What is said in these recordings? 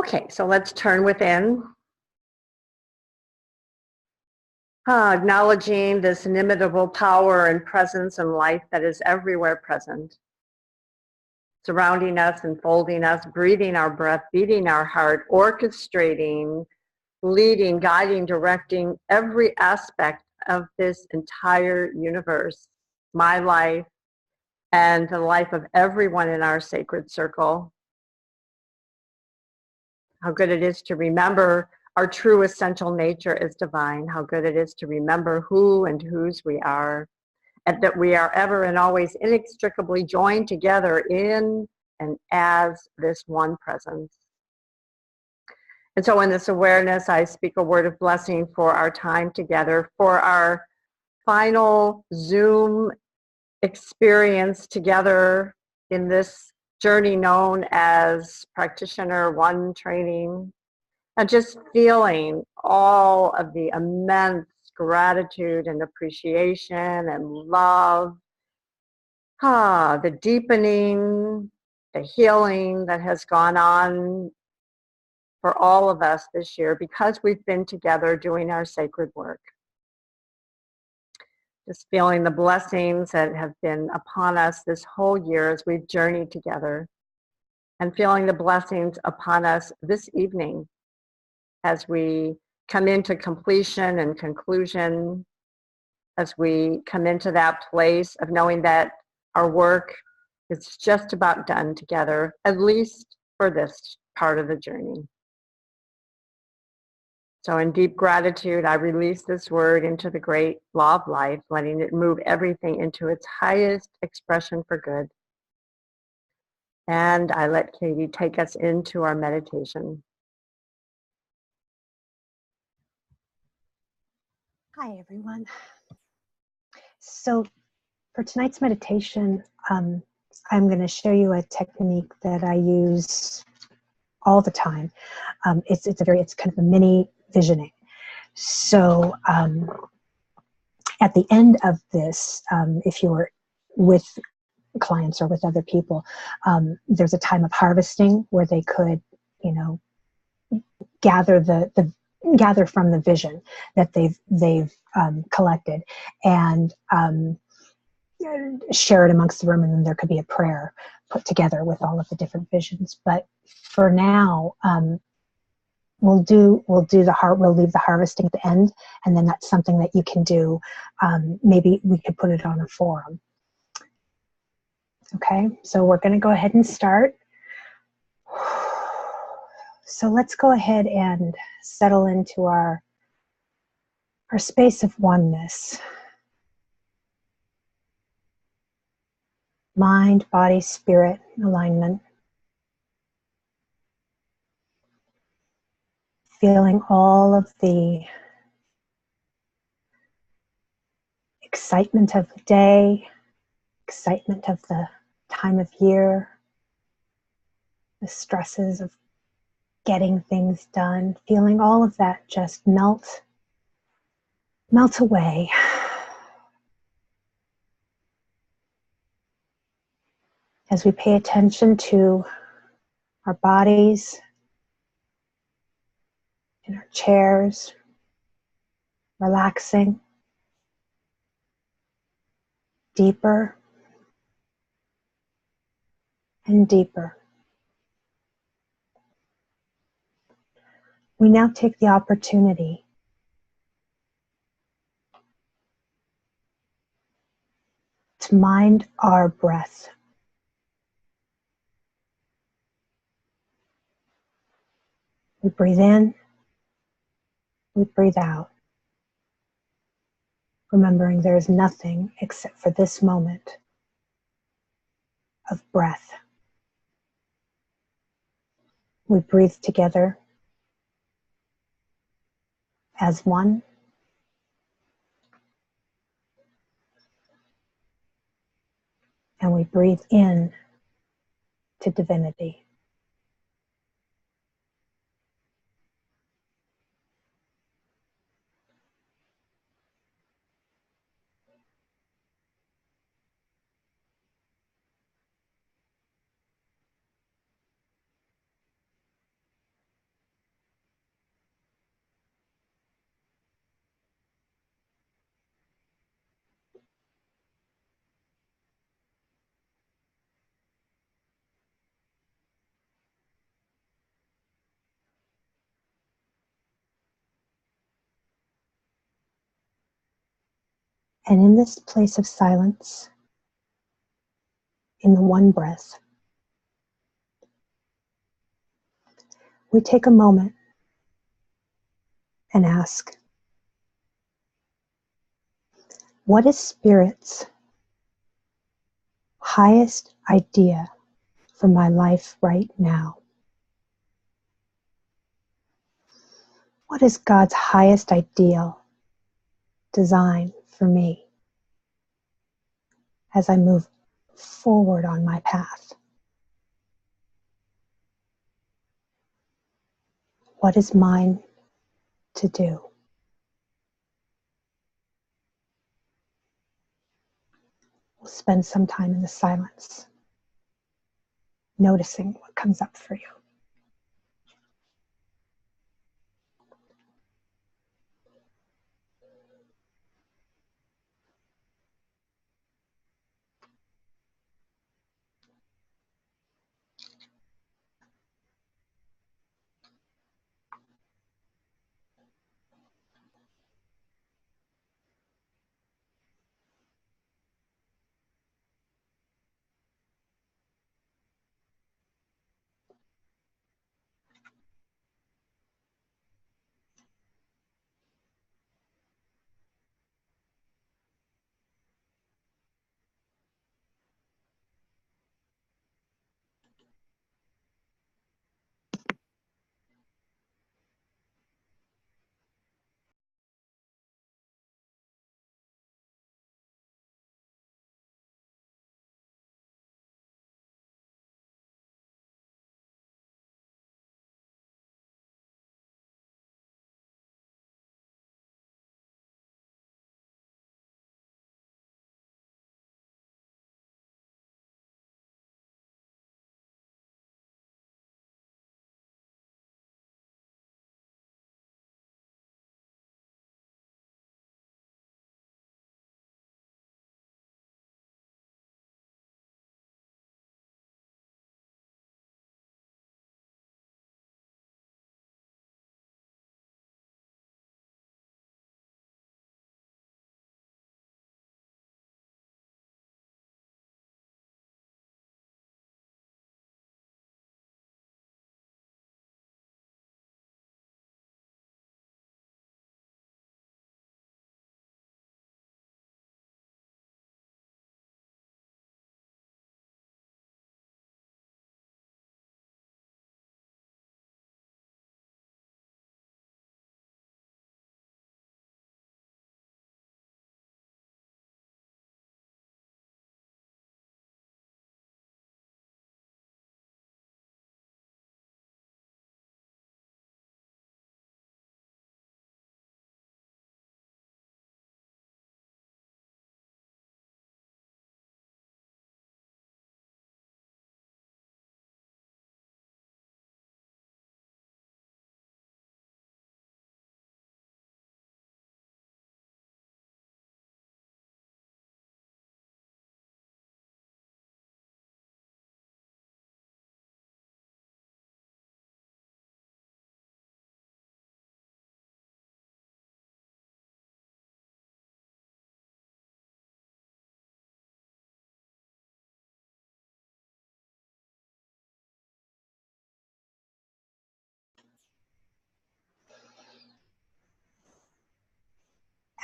Okay, so let's turn within, acknowledging this inimitable power and presence and life that is everywhere present, surrounding us, enfolding us, breathing our breath, beating our heart, orchestrating, leading, guiding, directing every aspect of this entire universe, my life, and the life of everyone in our sacred circle. How good it is to remember our true essential nature is divine. How good it is to remember who and whose we are, and that we are ever and always inextricably joined together in and as this one presence. And so in this awareness, I speak a word of blessing for our time together, for our final Zoom experience together in this journey known as Practitioner One training, and just feeling all of the immense gratitude and appreciation and love, the deepening, the healing that has gone on for all of us this year because we've been together doing our sacred work. Just feeling the blessings that have been upon us this whole year as we've journeyed together, and feeling the blessings upon us this evening as we come into completion and conclusion, as we come into that place of knowing that our work is just about done together, at least for this part of the journey. So in deep gratitude, I release this word into the great law of life, letting it move everything into its highest expression for good. And I let Katie take us into our meditation. Hi, everyone. So for tonight's meditation, I'm going to show you a technique that I use all the time. It's kind of a mini visioning. So at the end of this, if you're with clients or with other people, there's a time of harvesting where they could, gather gather from the vision that they've collected, and share it amongst the room, and then there could be a prayer put together with all of the different visions. But for now, we'll leave the harvesting at the end, and then that's something that you can do. Maybe we could put it on a forum. Okay, so we're going to go ahead and start. So let's go ahead and settle into our space of oneness. Mind, body, spirit alignment. Feeling all of the excitement of the day, excitement of the time of year, the stresses of getting things done, feeling all of that just melt away. As we pay attention to our bodies, in our chairs, relaxing deeper and deeper. We now take the opportunity to mind our breath. We breathe in, we breathe out, remembering there is nothing except for this moment of breath. We breathe together as one. And we breathe in to divinity. And in this place of silence, in the one breath, we take a moment and ask, what is Spirit's highest idea for my life right now? What is God's highest ideal design for me as I move forward on my path? What is mine to do? We'll spend some time in the silence, noticing what comes up for you.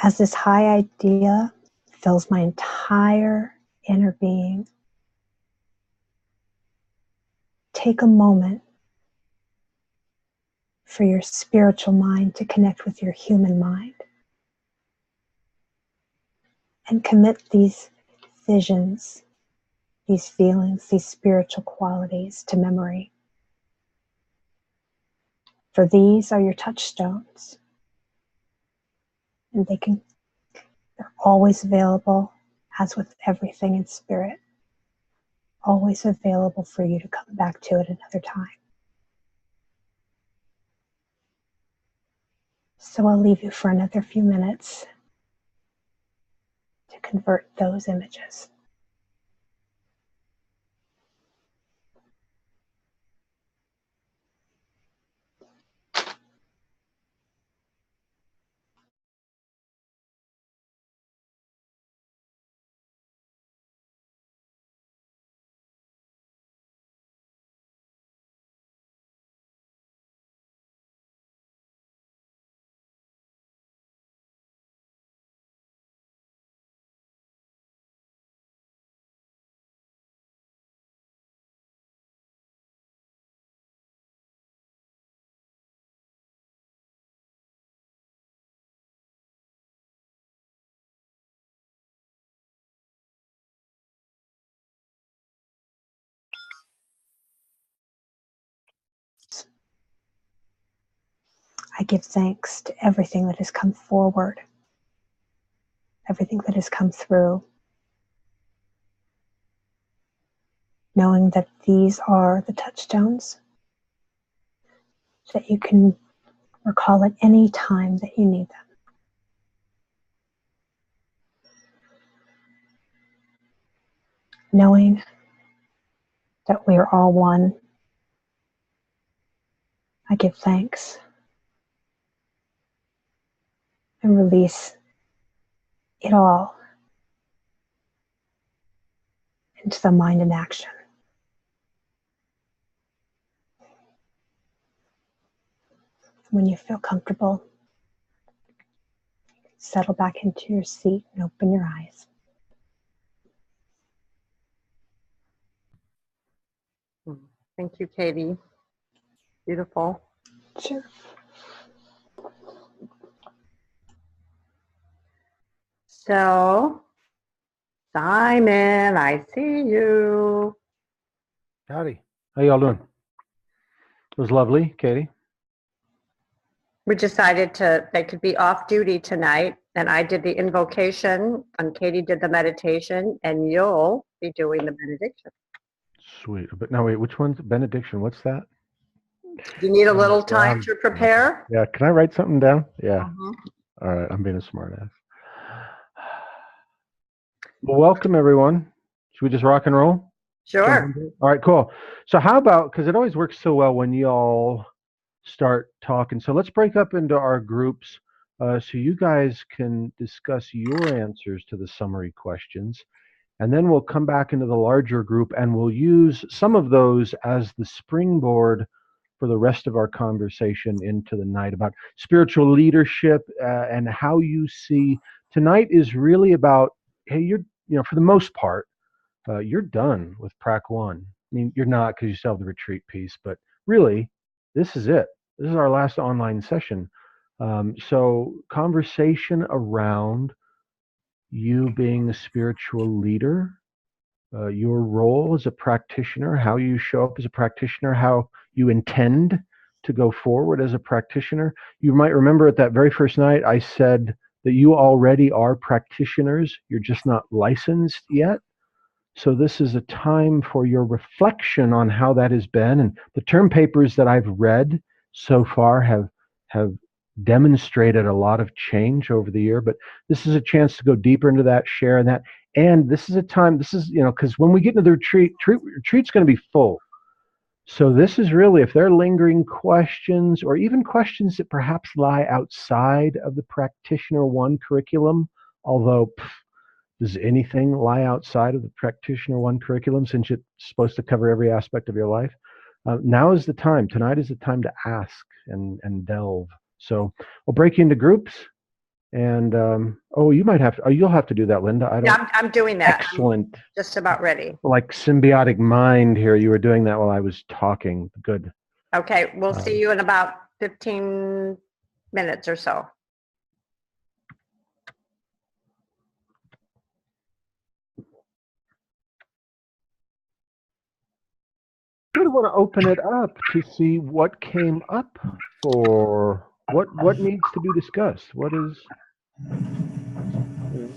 As this high idea fills my entire inner being, take a moment for your spiritual mind to connect with your human mind and commit these visions, these feelings, these spiritual qualities to memory. For these are your touchstones, and they're always available, as with everything in spirit, always available for you to come back to at another time. So I'll leave you for another few minutes to convert those images. I give thanks to everything that has come forward, everything that has come through, knowing that these are the touchstones that you can recall at any time that you need them. Knowing that we are all one, I give thanks and release it all into the mind in action. When you feel comfortable, settle back into your seat and open your eyes. Thank you, Katie. Beautiful. Sure. So, Simon, I see you. Howdy. How y'all doing? It was lovely, Katie. We decided they could be off duty tonight, and I did the invocation, and Katie did the meditation, and you'll be doing the benediction. Sweet. But no, wait, which one's benediction? What's that? You need a little time to prepare? Yeah, can I write something down? Yeah. Uh-huh. All right, I'm being a smart ass. Well, welcome, everyone. Should we just rock and roll? Sure. All right, cool. So how about, because it always works so well when y'all start talking. So let's break up into our groups so you guys can discuss your answers to the summary questions. And then we'll come back into the larger group and we'll use some of those as the springboard for the rest of our conversation into the night about spiritual leadership and how you see. Tonight is really about, hey, for the most part, you're done with Prac 1. I mean, you're not because you still have the retreat piece, but really, this is it. This is our last online session. So conversation around you being a spiritual leader, your role as a practitioner, how you show up as a practitioner, how you intend to go forward as a practitioner. You might remember at that very first night, I said that you already are practitioners. You're just not licensed yet. So this is a time for your reflection on how that has been. And the term papers that I've read so far have demonstrated a lot of change over the year. But this is a chance to go deeper into that, share that. And this is a time, because when we get into the retreat's going to be full. So this is really, if there are lingering questions or even questions that perhaps lie outside of the Practitioner 1 curriculum, although does anything lie outside of the Practitioner 1 curriculum since it's supposed to cover every aspect of your life? Now is the time. Tonight is the time to ask and delve. So we'll break you into groups. And you might have to. You'll have to do that, Linda. I'm doing that. Excellent. I'm just about ready. Like symbiotic mind here. You were doing that while I was talking. Good. Okay, we'll see you in about 15 minutes or so. I want to open it up to see what came up for what needs to be discussed.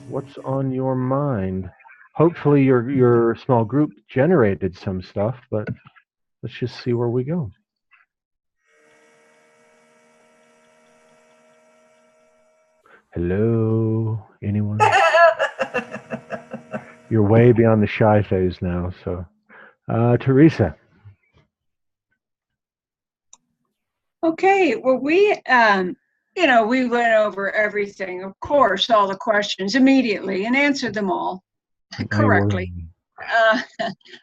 What's on your mind? Hopefully your small group generated some stuff, but let's just see where we go. Hello, anyone? You're way beyond the shy phase now, so Teresa. Okay, well, we went over everything, of course, all the questions immediately and answered them all correctly.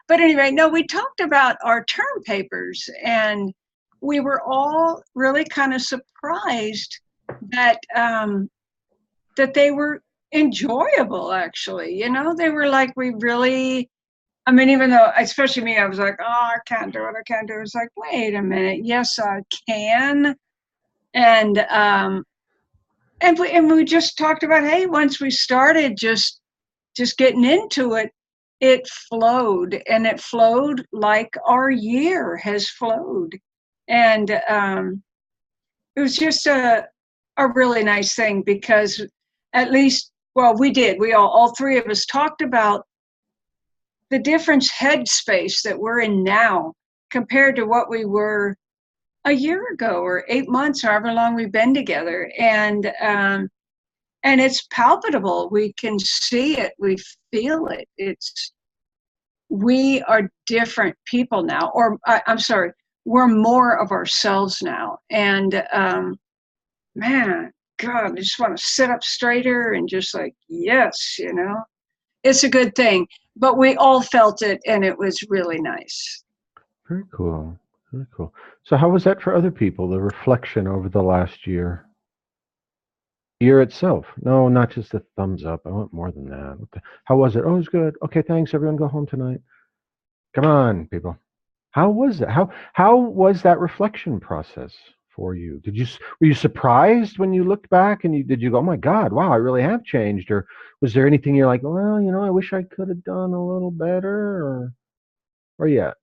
But anyway, no, we talked about our term papers, and we were all really kind of surprised that that they were enjoyable, actually. They were like, even though, especially me, I was like, oh, I can't do it. It's like, wait a minute. Yes, I can. And we just talked about, hey, once we started just getting into it, it flowed, and it flowed like our year has flowed. And it was just a really nice thing, because at least, well, we all three of us talked about the different headspace that we're in now compared to what we were a year ago or 8 months, however long we've been together. And it's palpable. We can see it. We feel it. We are different people now, or I'm sorry, we're more of ourselves now. And man, God, I just want to sit up straighter and just like, yes, it's a good thing. But we all felt it, and it was really nice. Very cool. Very cool. So how was that for other people, the reflection over the last year? Year itself? No, not just a thumbs up. I want more than that. How was it? Oh, it was good. Okay, thanks. Everyone go home tonight. Come on, people. How was it? How was that reflection process for you? Were you surprised when you looked back and did you go, oh my God, wow, I really have changed? Or was there anything you're like, well, I wish I could have done a little better, or yet?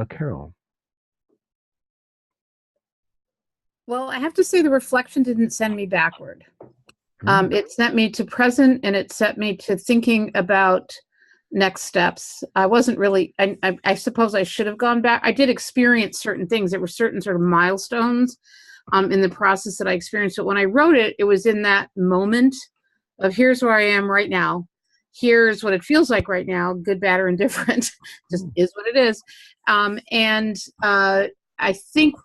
Carol. Well, I have to say the reflection didn't send me backward. It sent me to present, and it set me to thinking about next steps. I wasn't really, I suppose I should have gone back. I did experience certain things. There were certain sort of milestones in the process that I experienced. But when I wrote it, it was in that moment of here's where I am right now. Here's what it feels like right now, good, bad, or indifferent. Just is what it is. I think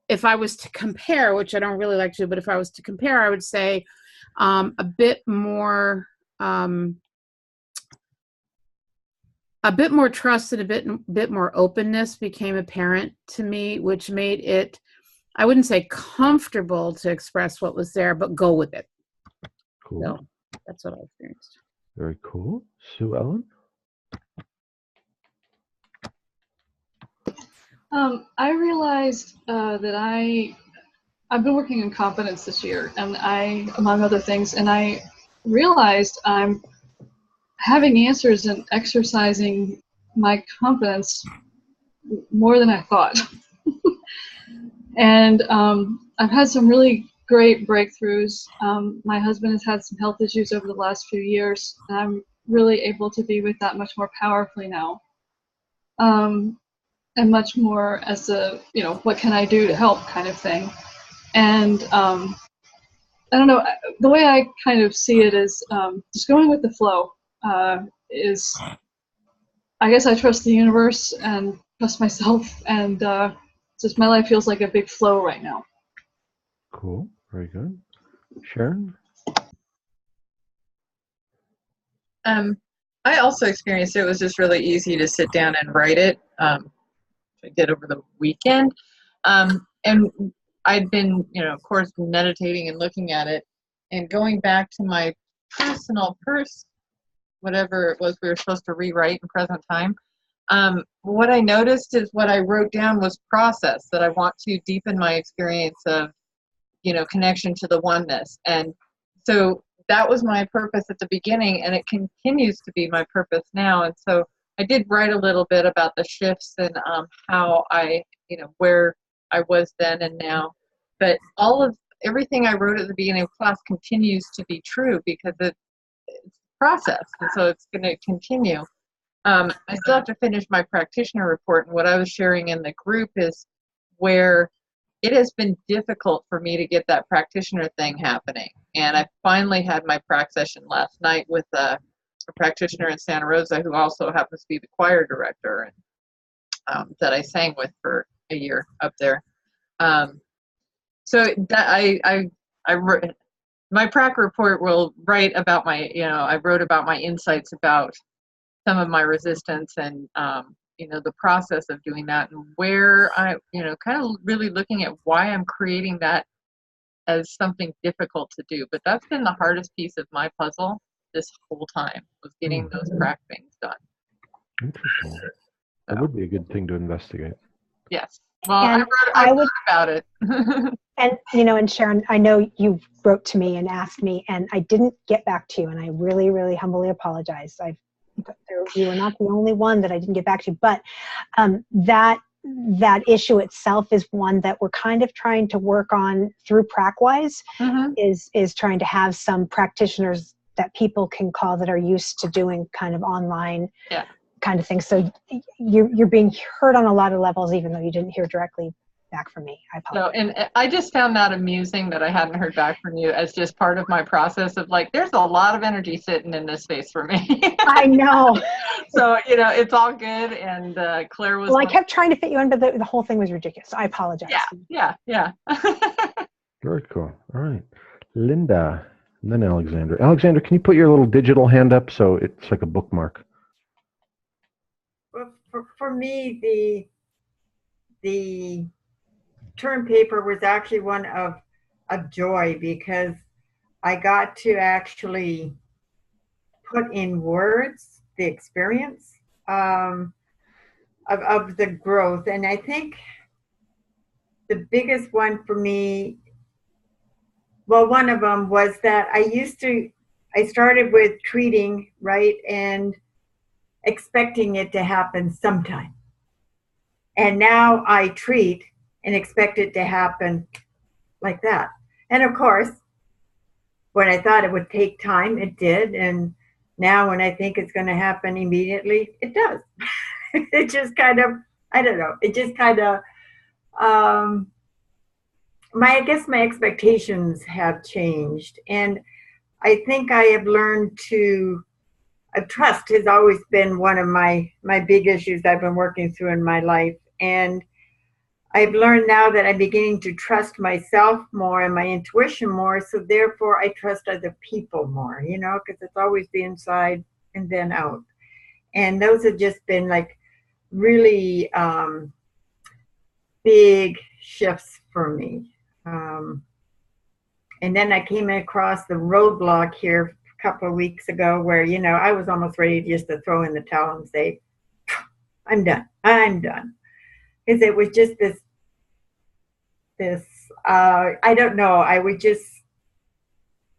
if I was to compare, which I don't really like to, but if I was to compare, I would say a bit more trust and a bit more openness became apparent to me, which made it, I wouldn't say comfortable to express what was there, but go with it. Cool. So that's what I experienced. Very cool. Sue Ellen? I realized that I've been working in confidence this year, and among other things, and I realized I'm having answers and exercising my confidence more than I thought. And I've had some really great breakthroughs. My husband has had some health issues over the last few years, and I'm really able to be with that much more powerfully now. And much more as a, what can I do to help kind of thing. And I don't know, the way I kind of see it is just going with the flow is, I guess I trust the universe and trust myself, and just my life feels like a big flow right now. Cool. Very good. Sharon? I also experienced it was just really easy to sit down and write it. I did over the weekend. And I'd been, of course, meditating and looking at it, and going back to my personal whatever it was we were supposed to rewrite in present time. What I noticed is what I wrote down was process, that I want to deepen my experience of, connection to the oneness. And so that was my purpose at the beginning, and it continues to be my purpose now. And so I did write a little bit about the shifts and how I, where I was then and now. But everything I wrote at the beginning of class continues to be true, because it's process, and so it's going to continue. I still have to finish my practitioner report, and what I was sharing in the group is where it has been difficult for me to get that practitioner thing happening. And I finally had my prac session last night with a practitioner in Santa Rosa who also happens to be the choir director, and that I sang with for a year up there. So that I my prac report will write about I wrote about my insights about some of my resistance and the process of doing that, and where I kind of really looking at why I'm creating that as something difficult to do. But that's been the hardest piece of my puzzle this whole time, was getting those prac things done. Interesting. That would be a good thing to investigate. Yes. Well, I wrote about it. And, and Sharon, I know you wrote to me and asked me, and I didn't get back to you, and I really, really humbly apologize. You were not the only one that I didn't get back to, but that that issue itself is one that we're kind of trying to work on through PracWise, is trying to have some practitioners that people can call that are used to doing kind of online kind of things. So you're being heard on a lot of levels, even though you didn't hear directly back from me. I apologize. So, and I just found that amusing that I hadn't heard back from you as just part of my process of like, there's a lot of energy sitting in this space for me. I know. So, you know, it's all good. And Claire was. Well, I kept trying to fit you in, but the whole thing was ridiculous. I apologize. Yeah. Very cool. All right. Linda, and then Alexandra. Alexandra, can you put your little digital hand up so it's like a bookmark? Well, for me, the term paper was actually one of joy, because I got to actually put in words the experience of the growth. And I think the biggest one for me, well, one of them was that I started with treating, right, and expecting it to happen sometime. And now I treat and expect it to happen like that. And of course, when I thought it would take time, it did. And now when I think it's going to happen immediately, it does. It just kind of, I don't know, it just kind of, I guess my expectations have changed. And I think I have learned to, trust has always been one of my big issues I've been working through in my life. And I've learned now that I'm beginning to trust myself more and my intuition more. So therefore I trust other people more, you know, because it's always the inside and then out. And those have just been like really big shifts for me. And then I came across the roadblock here a couple of weeks ago where, you know, I was almost ready just to throw in the towel and say, I'm done. Because it was just this, I don't know, I was just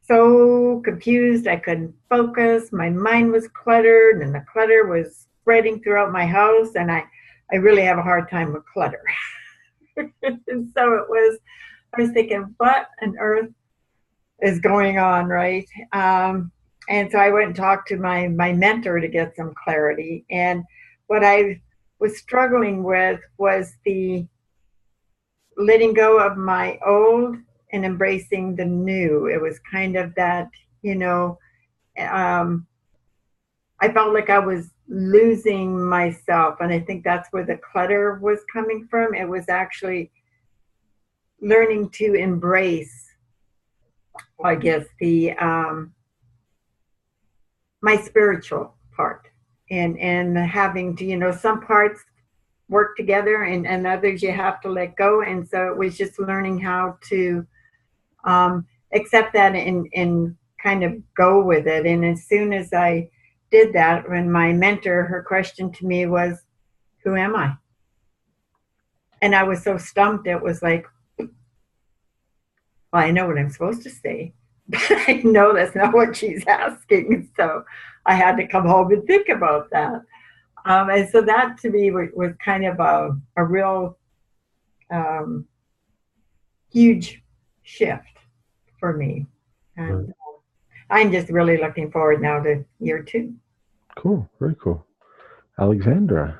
so confused. I couldn't focus. My mind was cluttered, and the clutter was spreading throughout my house. And I really have a hard time with clutter. And so I was thinking, what on earth is going on, right? And so I went and talked to my mentor to get some clarity. And what I was struggling with was the letting go of my old and embracing the new. It was kind of that, you know, I felt like I was losing myself. And I think that's where the clutter was coming from. It was actually learning to embrace, I guess, the my spiritual part, and having to, you know, some parts work together and others you have to let go. And so it was just learning how to accept that and kind of go with it. And as soon as I did that, when my mentor, her question to me was, who am I? And I was so stumped. It was like, well, I know what I'm supposed to say, but I know that's not what she's asking. So I had to come home and think about that. And so that to me was kind of a real huge shift for me. And I'm just really looking forward now to year 2. Cool. Very cool. Alexandra.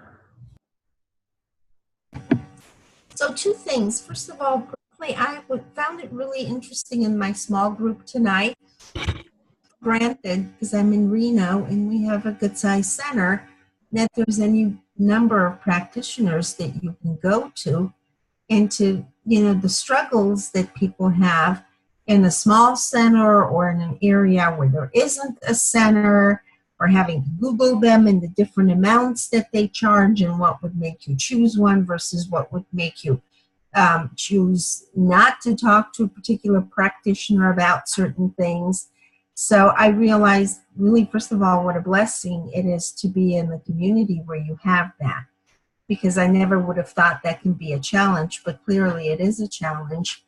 So 2 things. First of all, I found it really interesting in my small group tonight. Granted, because I'm in Reno and we have a good sized center, that there's any number of practitioners that you can go to, and to, you know, the struggles that people have in a small center or in an area where there isn't a center, or having to Google them and the different amounts that they charge and what would make you choose one versus what would make you choose not to talk to a particular practitioner about certain things. So I realized really, first of all, what a blessing it is to be in the community where you have that, because I never would have thought that can be a challenge, but clearly it is a challenge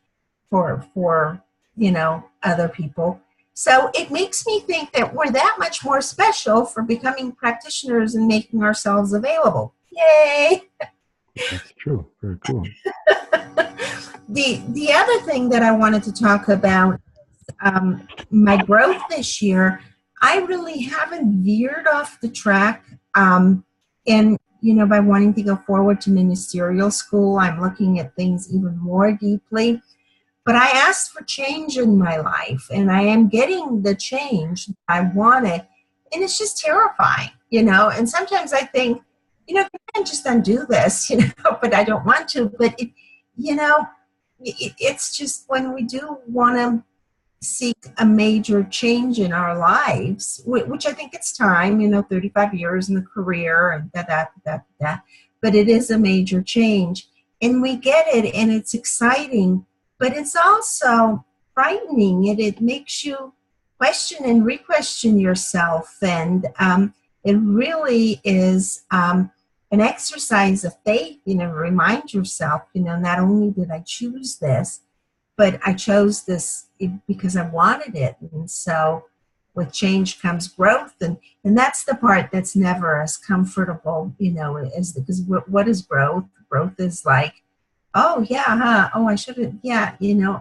for you know, other people. So it makes me think that we're that much more special for becoming practitioners and making ourselves available. Yay! That's true. Very cool. The other thing that I wanted to talk about, my growth this year, I really haven't veered off the track. And, by wanting to go forward to ministerial school, I'm looking at things even more deeply. But I asked for change in my life, and I am getting the change I wanted. And it's just terrifying, And sometimes I think, I can just undo this, but I don't want to. But, it's just when we do want to seek a major change in our lives, which I think it's time, 35 years in the career and that. But it is a major change. And we get it, and it's exciting, but it's also frightening. It makes you question and re-question yourself. And it really is an exercise of faith, remind yourself, not only did I choose this, but I chose this because I wanted it. And so with change comes growth. And that's the part that's never as comfortable, because what is growth? Growth is like, oh, yeah, oh, I shouldn't, yeah,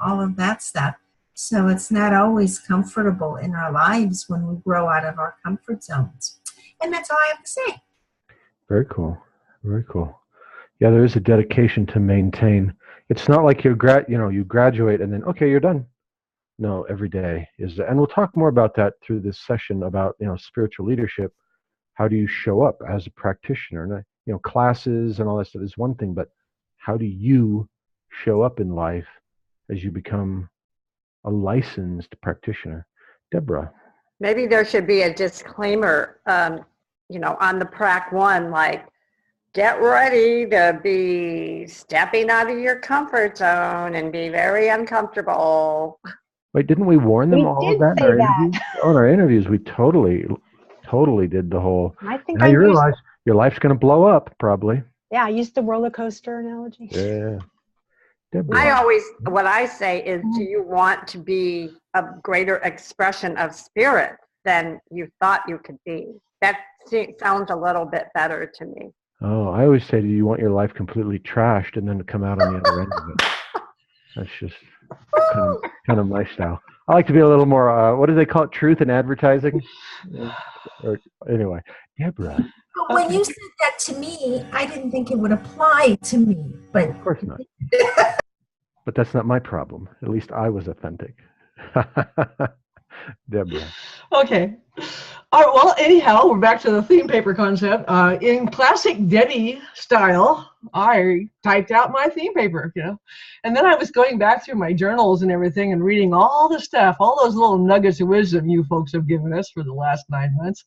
all of that stuff. So it's not always comfortable in our lives when we grow out of our comfort zones. And that's all I have to say. Very cool. Very cool. Yeah, there is a dedication to maintain. It's not like you graduate and then, okay, you're done. No, every day is, and we'll talk more about that through this session about, spiritual leadership. How do you show up as a practitioner? And, classes and all that stuff is one thing, but how do you show up in life as you become a licensed practitioner? Deborah. Maybe there should be a disclaimer, on the Prac 1, like, get ready to be stepping out of your comfort zone and be very uncomfortable. Wait, didn't we warn them We all did of that in say our that. interviews? Oh, in our interviews, we totally did the whole. I think Now you realize your life's going to blow up, probably. I used the roller coaster analogy. Yeah. Deborah. What I say is, do you want to be a greater expression of spirit than you thought you could be? That sounds a little bit better to me. Oh, I always say, do you want your life completely trashed and then to come out on the other end of it? That's just kind of my style. I like to be a little more, what do they call it? Truth in advertising? Or anyway, Deborah. But when you said that to me, I didn't think it would apply to me. But Of course not. But that's not my problem. At least I was authentic. Deborah. Okay. All right, well, anyhow, we're back to the theme paper concept. In classic Debbie style, I typed out my theme paper, and then I was going back through my journals and everything and reading all the stuff, all those little nuggets of wisdom you folks have given us for the last 9 months.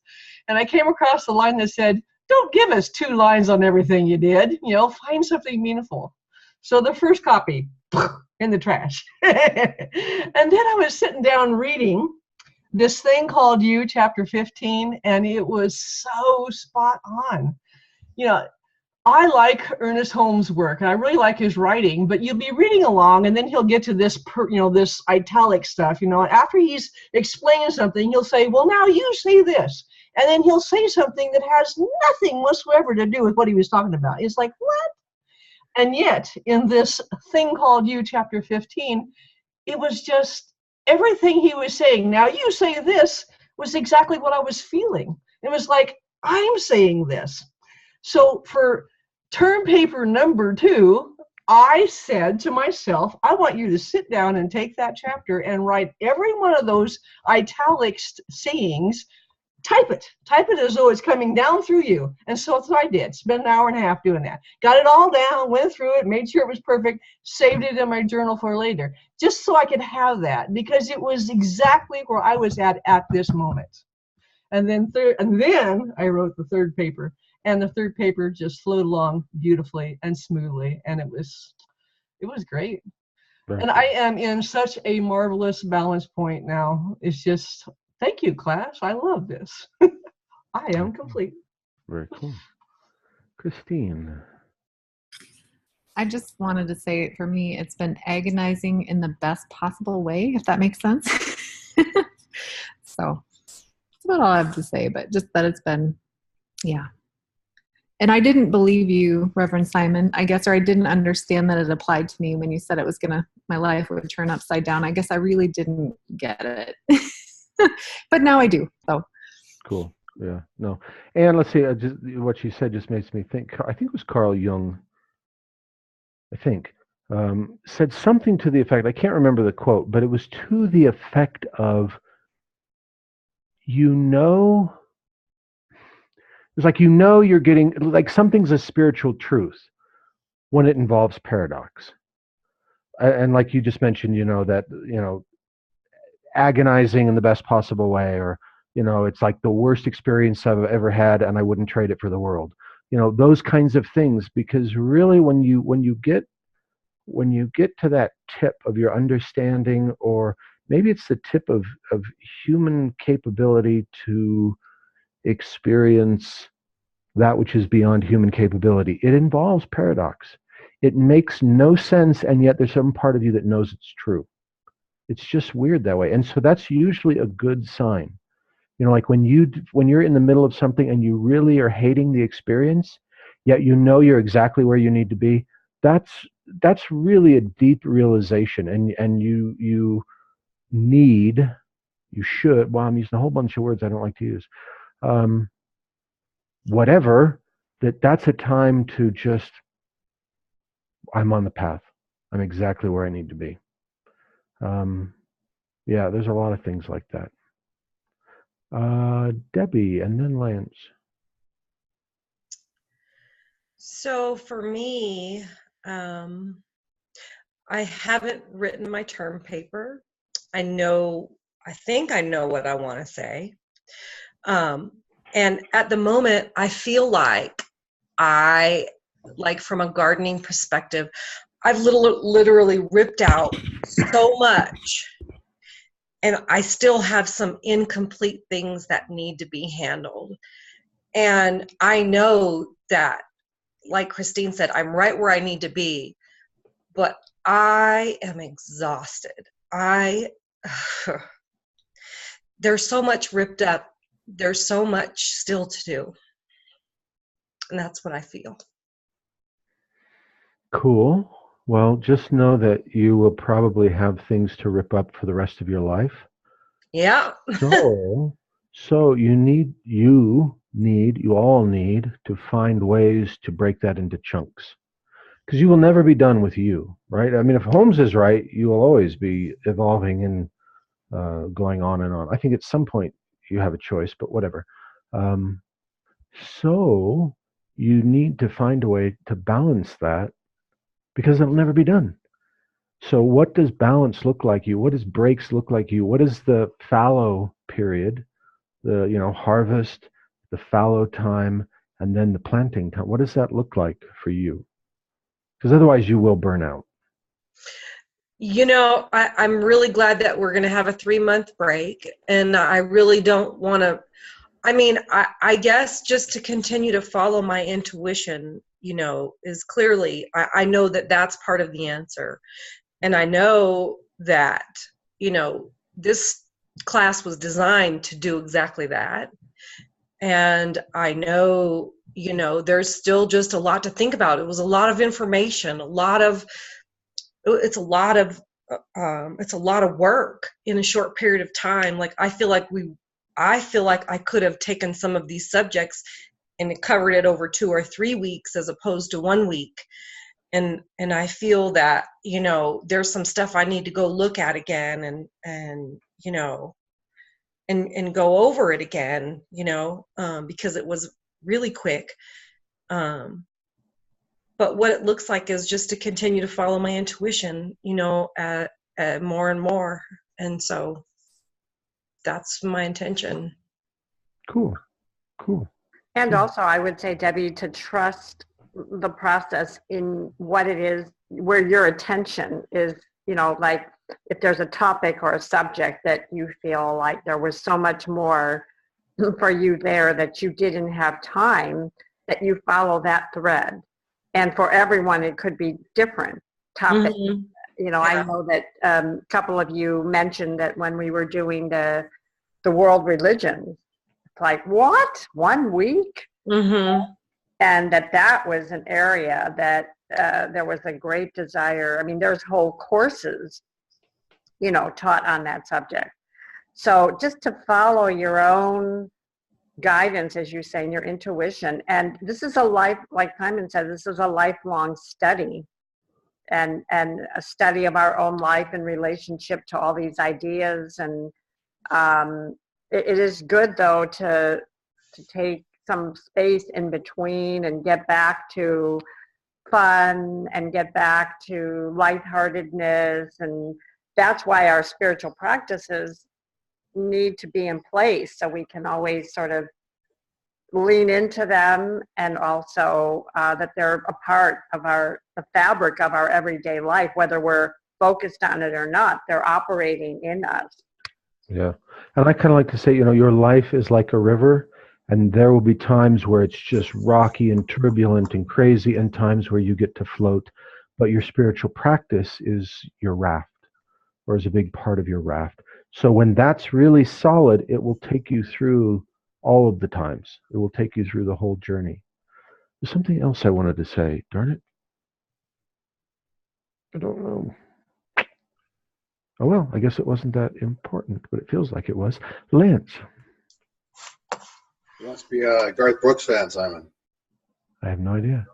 And I came across the line that said, don't give us 2 lines on everything you did, find something meaningful. So the first copy, in the trash. And then I was sitting down reading this thing called You, chapter 15, and it was so spot on. I like Ernest Holmes' work, and I really like his writing, but you'll be reading along, and then he'll get to this, this italic stuff, and after he's explaining something, he'll say, well, now you say this, and then he'll say something that has nothing whatsoever to do with what he was talking about. It's like, what? And yet, in this thing called You, chapter 15, it was just everything he was saying, now you say this, was exactly what I was feeling. It was like, I'm saying this. So for term paper number 2, I said to myself, I want you to sit down and take that chapter and write every one of those italic sayings. Type it as though it's coming down through you. And so that's what I did. Spent an hour and a half doing that. Got it all down, went through it, made sure it was perfect, saved it in my journal for later, just so I could have that, because it was exactly where I was at this moment. And then I wrote the third paper, and the third paper just flowed along beautifully and smoothly, and it was great. Right. And I am in such a marvelous balance point now. It's just, thank you, class. I love this. I am complete. Very cool. Christine. I just wanted to say, for me, it's been agonizing in the best possible way, if that makes sense. So that's about all I have to say, but just that it's been, And I didn't believe you, Reverend Simon, I guess, or I didn't understand that it applied to me when you said it was my life would turn upside down. I guess I really didn't get it. But now I do. So Cool. Yeah. No. And let's see, what she said just makes me think, I think it was Carl Jung, said something to the effect, I can't remember the quote, but it was to the effect of, it's like, you're getting, like, something's a spiritual truth when it involves paradox. And like you just mentioned, that, agonizing in the best possible way, or, it's like the worst experience I've ever had and I wouldn't trade it for the world. Those kinds of things, because really when you get to that tip of your understanding, or maybe it's the tip of human capability to experience that which is beyond human capability, it involves paradox. It makes no sense, and yet there's some part of you that knows it's true. It's just weird that way. And so that's usually a good sign. Like when you're in the middle of something and you really are hating the experience, yet you're exactly where you need to be, that's really a deep realization. And you should, well, I'm using a whole bunch of words I don't like to use, that's a time to just, I'm on the path. I'm exactly where I need to be. Yeah, there's a lot of things like that. Debbie, and then Lance. So for me, I haven't written my term paper. I think I know what I want to say. And at the moment, I feel like from a gardening perspective, I've literally ripped out so much, and I still have some incomplete things that need to be handled. And I know that, like Christine said, I'm right where I need to be, but I am exhausted. There's so much ripped up. There's so much still to do. And that's what I feel. Cool. Well, just know that you will probably have things to rip up for the rest of your life. Yeah. So you all need to find ways to break that into chunks, because you will never be done with you, right? I mean, if Holmes is right, you will always be evolving and going on and on. I think at some point you have a choice, but whatever. So you need to find a way to balance that, because it'll never be done. So what does balance look like you? What does breaks look like you? What is the fallow period, the harvest, the fallow time, and then the planting time? What does that look like for you? Because otherwise you will burn out. I'm really glad that we're going to have a 3-month break, and I really don't want to, I guess just to continue to follow my intuition, is clearly, I know that that's part of the answer. And I know that, this class was designed to do exactly that. And I know, there's still just a lot to think about. It was a lot of information, it's a lot of work in a short period of time. Like, I feel like I could have taken some of these subjects and covered it over 2 or 3 weeks as opposed to 1 week. And I feel that, there's some stuff I need to go look at again and go over it again, because it was really quick. But what it looks like is just to continue to follow my intuition, at more and more. And so that's my intention. Cool. And also, I would say, Debbie, to trust the process in what it is, where your attention is, like if there's a topic or a subject that you feel like there was so much more for you there that you didn't have time, that you follow that thread. And for everyone, it could be different topics. Mm-hmm. Yeah. I know that a couple of you mentioned that when we were doing the world religions, it's like, what? 1 week? Mm-hmm. and that was an area that there was a great desire. I mean, there's whole courses, taught on that subject. So just to follow your own guidance, as you say, and your intuition. And this is like Simon said, this is a lifelong study, and a study of our own life in relationship to all these ideas. And it is good, though, to take some space in between and get back to fun and get back to lightheartedness. And that's why our spiritual practices need to be in place, so we can always sort of lean into them, and also that they're a part of the fabric of our everyday life, whether we're focused on it or not. They're operating in us. Yeah. And I kind of like to say, your life is like a river, and there will be times where it's just rocky and turbulent and crazy, and times where you get to float. But your spiritual practice is your raft, or is a big part of your raft. So when that's really solid, it will take you through all of the times. It will take you through the whole journey. There's something else I wanted to say. Darn it. I don't know. Oh, well, I guess it wasn't that important, but it feels like it was. Lance. You must be a Garth Brooks fan, Simon. I have no idea.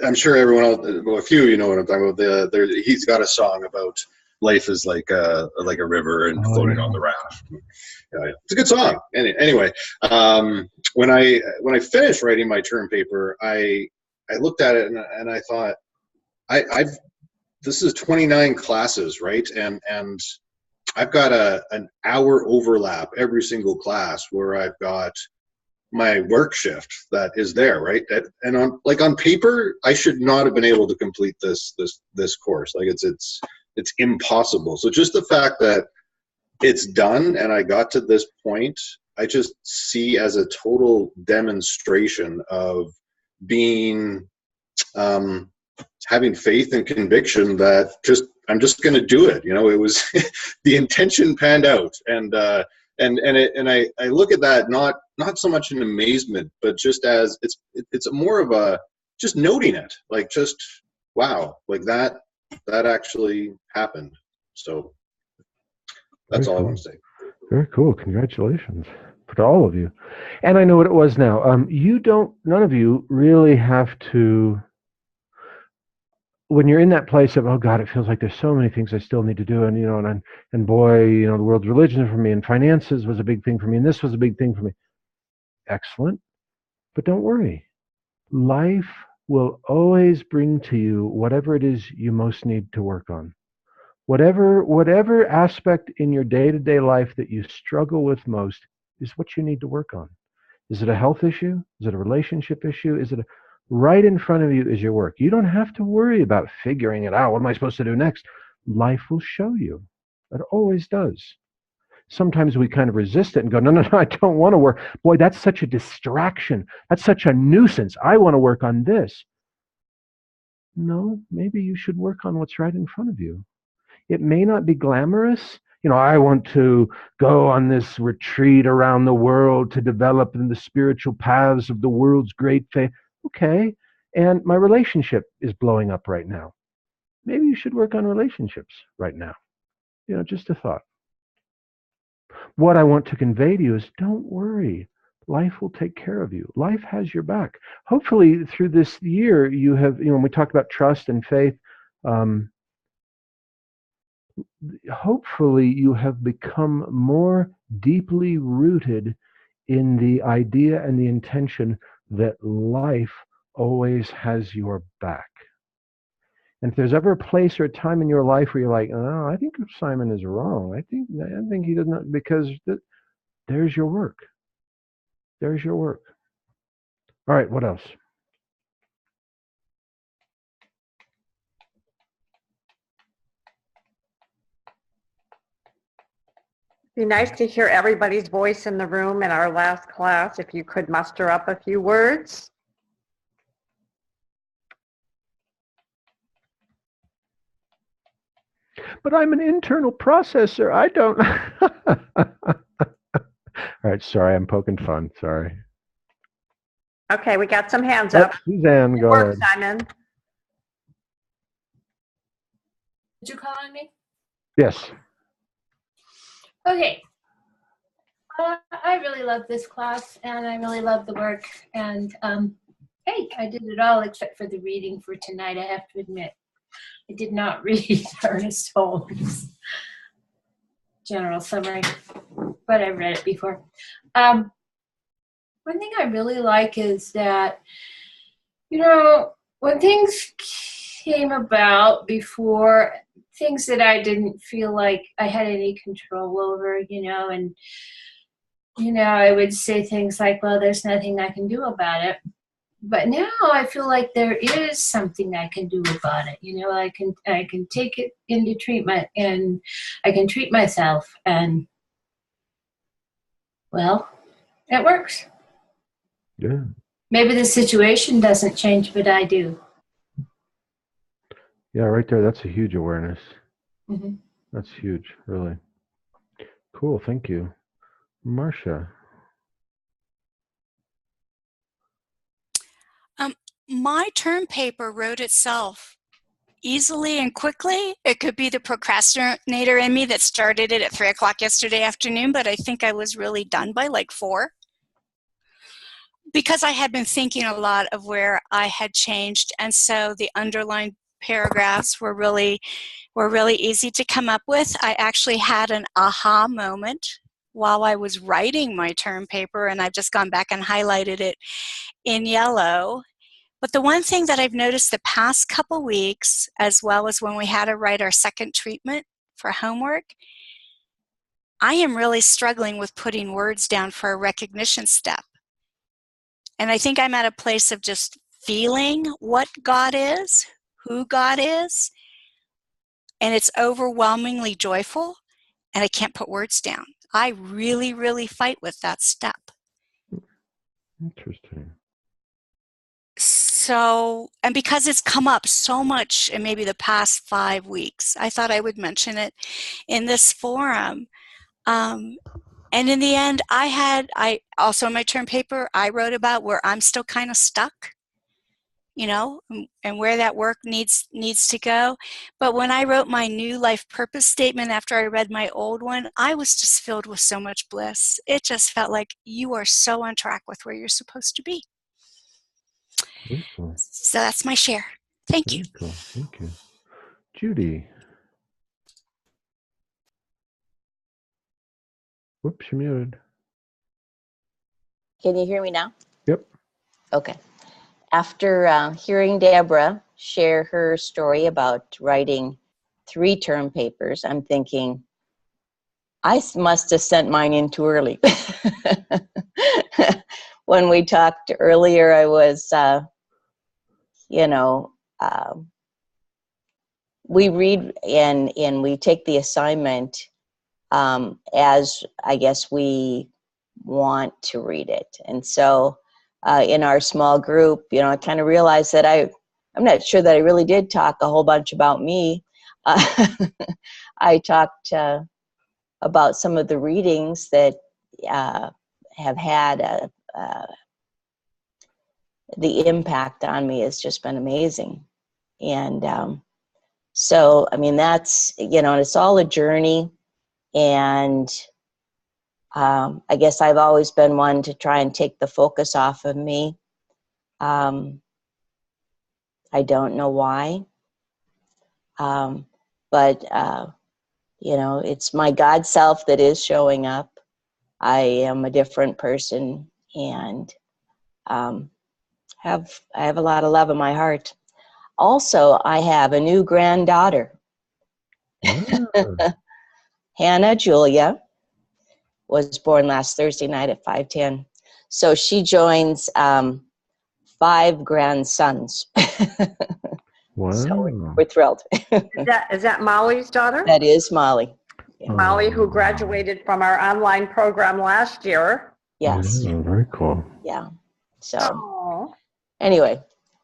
I'm sure everyone else, well, a few, what I'm talking about. He's got a song about life is like a river and floating on the raft. It's a good song. Anyway, when I finished writing my term paper, I looked at it and I thought, this is 29 classes, right? And I've got an hour overlap every single class where I've got my work shift that is there, right? And on paper, I should not have been able to complete this course. Like it's impossible. So just the fact that it's done and I got to this point, I just see as a total demonstration of being, having faith and conviction that I'm just going to do it. It was the intention panned out, and I look at that not so much in amazement, but just as it's more of a just noting it, like just wow, like that actually happened. So that's all I want to say. Very cool. Congratulations to all of you. And I know what it was now. None of you really have to, when you're in that place of, oh God, it feels like there's so many things I still need to do. And boy, the world's religion for me, and finances was a big thing for me, and this was a big thing for me. Excellent. But don't worry. Life will always bring to you whatever it is you most need to work on. Whatever aspect in your day-to-day life that you struggle with most is what you need to work on. Is it a health issue? Is it a relationship issue? Right in front of you is your work. You don't have to worry about figuring it out. What am I supposed to do next? Life will show you. It always does. Sometimes we kind of resist it and go, no, I don't want to work. Boy, that's such a distraction. That's such a nuisance. I want to work on this. No, maybe you should work on what's right in front of you. It may not be glamorous. I want to go on this retreat around the world to develop in the spiritual paths of the world's great faith. Okay, and my relationship is blowing up right now. Maybe you should work on relationships right now. Just a thought. What I want to convey to you is, don't worry. Life will take care of you. Life has your back. Hopefully through this year you have, when we talked about trust and faith, hopefully you have become more deeply rooted in the idea and the intention that life always has your back. And if there's ever a place or a time in your life where you're like, oh, I think Simon is wrong. I think he doesn't, because there's your work. There's your work. All right, what else? Be nice to hear everybody's voice in the room in our last class, if you could muster up a few words. But I'm an internal processor. I don't. All right, sorry, I'm poking fun. Sorry. Okay, we got some hands Oh, up. Suzanne, Good go work, ahead. Simon. Did you call on me? Yes. Okay. I really love this class, and I really love the work. And hey, I did it all except for the reading for tonight, I have to admit. I did not read Ernest Holmes' general summary, but I've read it before. One thing I really like is that, you know, when things came about before, things that I didn't feel like I had any control over, and, I would say things like, well, there's nothing I can do about it. But now I feel like there is something I can do about it. I can take it into treatment, and I can treat myself, and, well, it works. Yeah. Maybe the situation doesn't change, but I do. Yeah, right there. That's a huge awareness. Mm-hmm. That's huge, really. Cool. Thank you. Marcia. My term paper wrote itself easily and quickly. It could be the procrastinator in me that started it at 3 o'clock yesterday afternoon, but I think I was really done by like 4. Because I had been thinking a lot of where I had changed, and so the underlined paragraphs were really easy to come up with. I actually had an aha moment while I was writing my term paper, and I've just gone back and highlighted it in yellow. But the one thing that I've noticed the past couple weeks, as well as when we had to write our second treatment for homework, I am really struggling with putting words down for a recognition step. And I think I'm at a place of just feeling what God is, who God is, and it's overwhelmingly joyful, and I can't put words down. I really, really fight with that step. Interesting. So, and because it's come up so much in maybe the past 5 weeks, I thought I would mention it in this forum. And in the end, I also in my term paper, I wrote about where I'm still kind of stuck, and where that work needs to go. But when I wrote my new life purpose statement after I read my old one, I was just filled with so much bliss. It just felt like you are so on track with where you're supposed to be. Cool. So that's my share. Thank you. Cool. Thank you. Judy. Whoops, you're muted. Can you hear me now? Yep. Okay. After hearing Deborah share her story about writing 3 term papers, I'm thinking, I must have sent mine in too early. When we talked earlier, I was, we read and we take the assignment as I guess we want to read it. And so in our small group, I kind of realized that I'm not sure that I really did talk a whole bunch about me. I talked about some of the readings that have had the impact on me has just been amazing. And so, I mean, that's, it's all a journey. And I guess I've always been one to try and take the focus off of me. I don't know why. But it's my God self that is showing up. I am a different person, and I have a lot of love in my heart. Also, I have a new granddaughter. Hannah Julia was born last Thursday night at 5:10. So she joins 5 grandsons. Wow. So we're thrilled. Is that Molly's daughter? That is Molly. Yeah. Molly, who graduated from our online program last year. Yes. Yeah, very cool. Yeah. So anyway,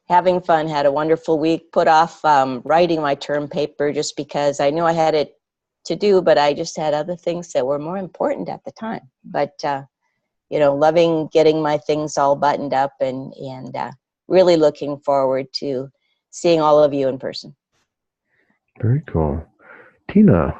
having fun, had a wonderful week, put off writing my term paper just because I knew I had it to do, but I just had other things that were more important at the time. But loving getting my things all buttoned up and really looking forward to seeing all of you in person. Very cool. Tina.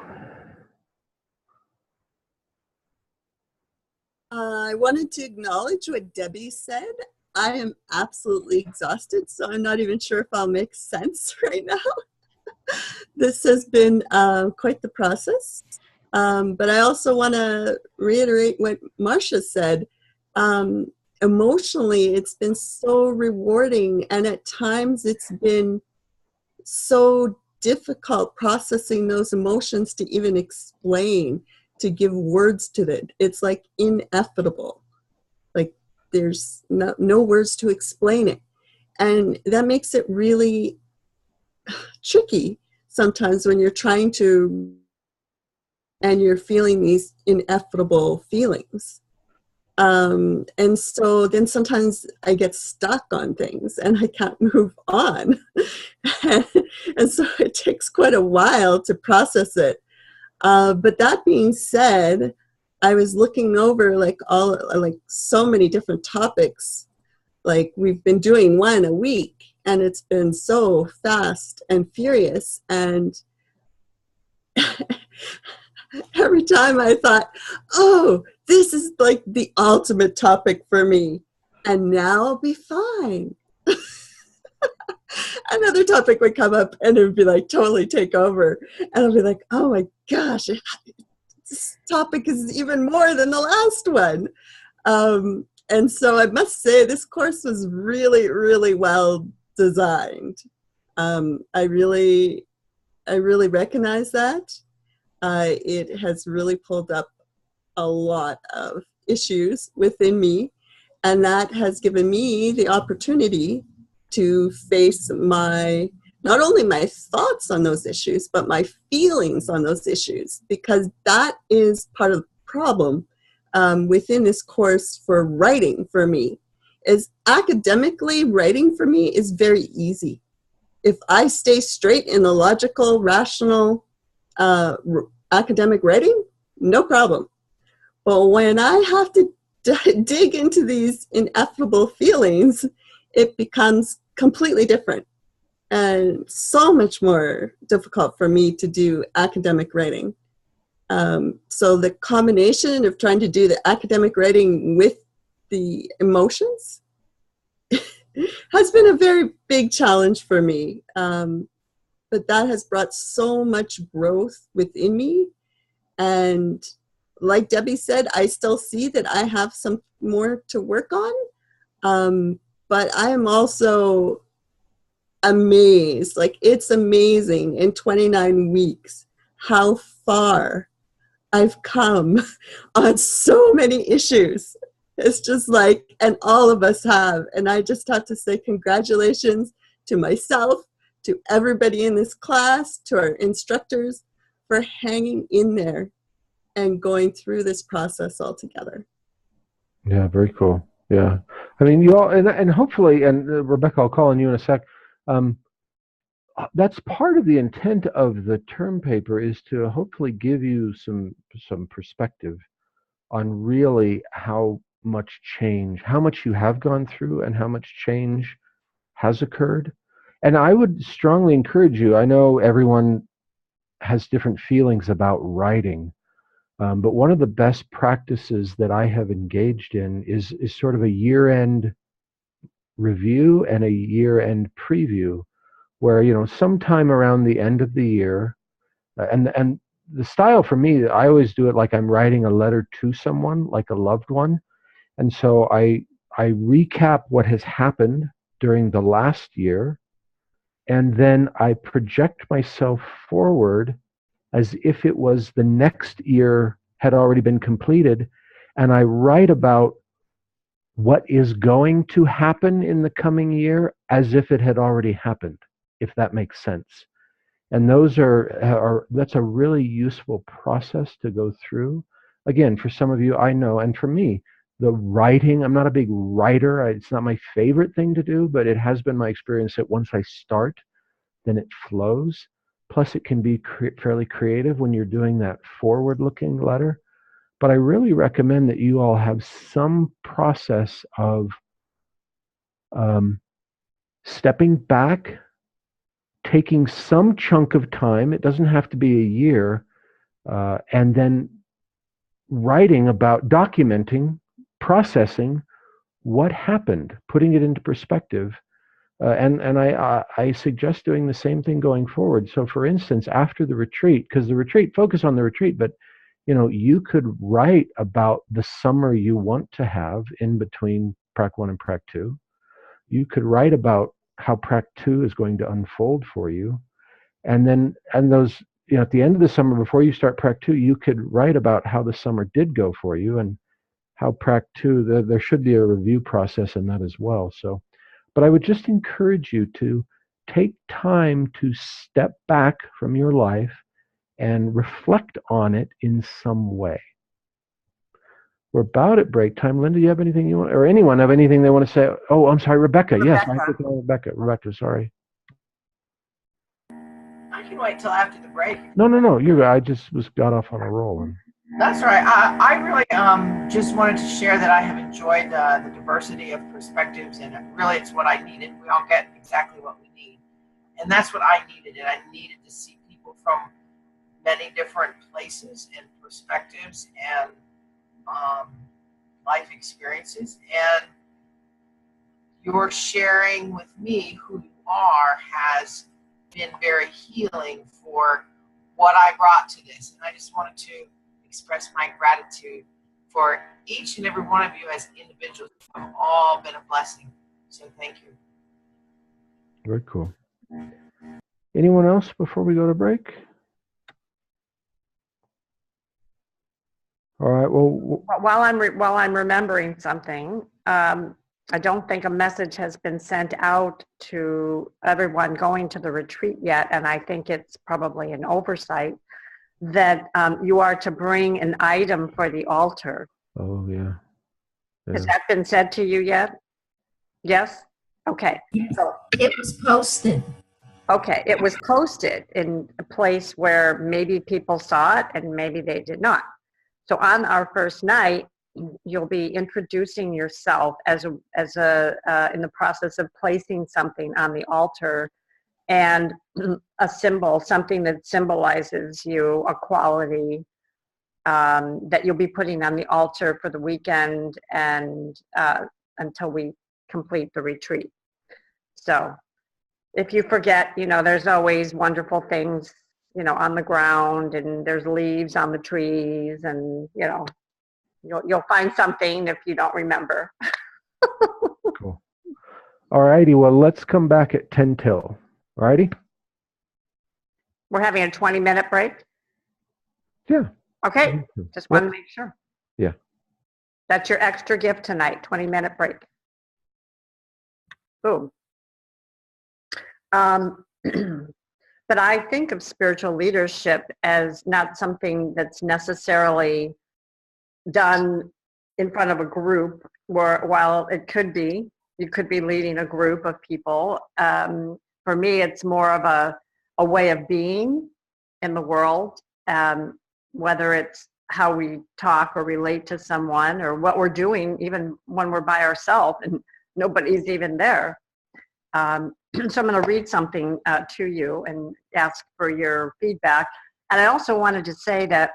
I wanted to acknowledge what Debbie said. I am absolutely exhausted, so I'm not even sure if I'll make sense right now. This has been quite the process. But I also want to reiterate what Marcia said. Emotionally, it's been so rewarding, and at times it's been so difficult processing those emotions to even explain, to give words to it. It's like ineffable. Like there's no words to explain it. And that makes it really tricky sometimes when you're trying to, and you're feeling these ineffable feelings. And so then sometimes I get stuck on things and I can't move on. And so it takes quite a while to process it. But that being said, I was looking over like so many different topics. Like we've been doing one a week, and it's been so fast and furious. And every time I thought, oh, this is like the ultimate topic for me, and now I'll be fine. Another topic would come up and it would be like totally take over. And I'll be like, oh my gosh, this topic is even more than the last one. And so I must say this course was really, really well designed. I really recognize that. It has really pulled up a lot of issues within me, and that has given me the opportunity to face not only my thoughts on those issues, but my feelings on those issues, because that is part of the problem within this course for writing for me. Is academically writing for me is very easy. If I stay straight in the logical, rational academic writing, no problem. But when I have to dig into these ineffable feelings, it becomes completely different and so much more difficult for me to do academic writing. So the combination of trying to do the academic writing with the emotions has been a very big challenge for me. But that has brought so much growth within me. And like Debbie said, I still see that I have some more to work on. But I am also amazed, like it's amazing in 29 weeks how far I've come on so many issues. It's just like, and all of us have. And I just have to say congratulations to myself, to everybody in this class, to our instructors for hanging in there and going through this process all together. Yeah, very cool. Yeah. I mean, you all, and hopefully, and Rebecca, I'll call on you in a sec. That's part of the intent of the term paper, is to hopefully give you some perspective on really how much change, how much you have gone through and how much change has occurred. And I would strongly encourage you, I know everyone has different feelings about writing, but one of the best practices that I have engaged in is sort of a year-end review and a year-end preview, where, you know, sometime around the end of the year, and the style for me, I always do it like I'm writing a letter to someone, like a loved one. And so I recap what has happened during the last year, and then I project myself forward as if it was the next year had already been completed, and I write about what is going to happen in the coming year as if it had already happened, if that makes sense. And those that's a really useful process to go through. Again, for some of you, I know, and for me, the writing, I'm not a big writer. It's not my favorite thing to do, but it has been my experience that once I start, then it flows. Plus, it can be fairly creative when you're doing that forward-looking letter. But I really recommend that you all have some process of stepping back, taking some chunk of time, it doesn't have to be a year, and then writing about, documenting, processing what happened, putting it into perspective. And I suggest doing the same thing going forward. So for instance, after the retreat, because the retreat, focus on the retreat, but you could write about the summer you want to have in between Prac 1 and Prac 2. You could write about how Prac 2 is going to unfold for you. And then, those, at the end of the summer, before you start Prac 2, you could write about how the summer did go for you and how Prac 2, there should be a review process in that as well. So, but I would just encourage you to take time to step back from your life and reflect on it in some way. We're about at break time. Linda, do you have anything you want, or anyone have anything they want to say? Oh, I'm sorry, Rebecca. Yes, I have to call Rebecca. Rebecca, sorry. I can wait till after the break. No. I just got off on a roll. That's right. I really just wanted to share that I have enjoyed the diversity of perspectives, and really it's what I needed. We all get exactly what we need. And that's what I needed. And I needed to see people from many different places and perspectives and life experiences. And your sharing with me who you are has been very healing for what I brought to this. And I just wanted to express my gratitude for each and every one of you as individuals. You've all been a blessing. So thank you. Very cool. Anyone else before we go to break? All right. Well, while I'm remembering something, I don't think a message has been sent out to everyone going to the retreat yet, and I think it's probably an oversight that you are to bring an item for the altar. Oh, yeah. Has that been said to you yet? Yes? Okay. So it was posted. Okay, it was posted in a place where maybe people saw it and maybe they did not. So on our first night, you'll be introducing yourself as in the process of placing something on the altar, and a symbol, something that symbolizes you, a quality that you'll be putting on the altar for the weekend and until we complete the retreat. So if you forget, there's always wonderful things, on the ground, and there's leaves on the trees, and, you'll find something if you don't remember. Cool. All righty. Well, let's come back at 10 till. All righty. We're having a 20-minute break? Yeah. Okay. Just want to make sure. Yeah. That's your extra gift tonight, 20-minute break. Boom. But I think of spiritual leadership as not something that's necessarily done in front of a group, while it could be, you could be leading a group of people. For me, it's more of a way of being in the world, whether it's how we talk or relate to someone, or what we're doing, even when we're by ourselves and nobody's even there. So I'm going to read something to you and ask for your feedback. And I also wanted to say that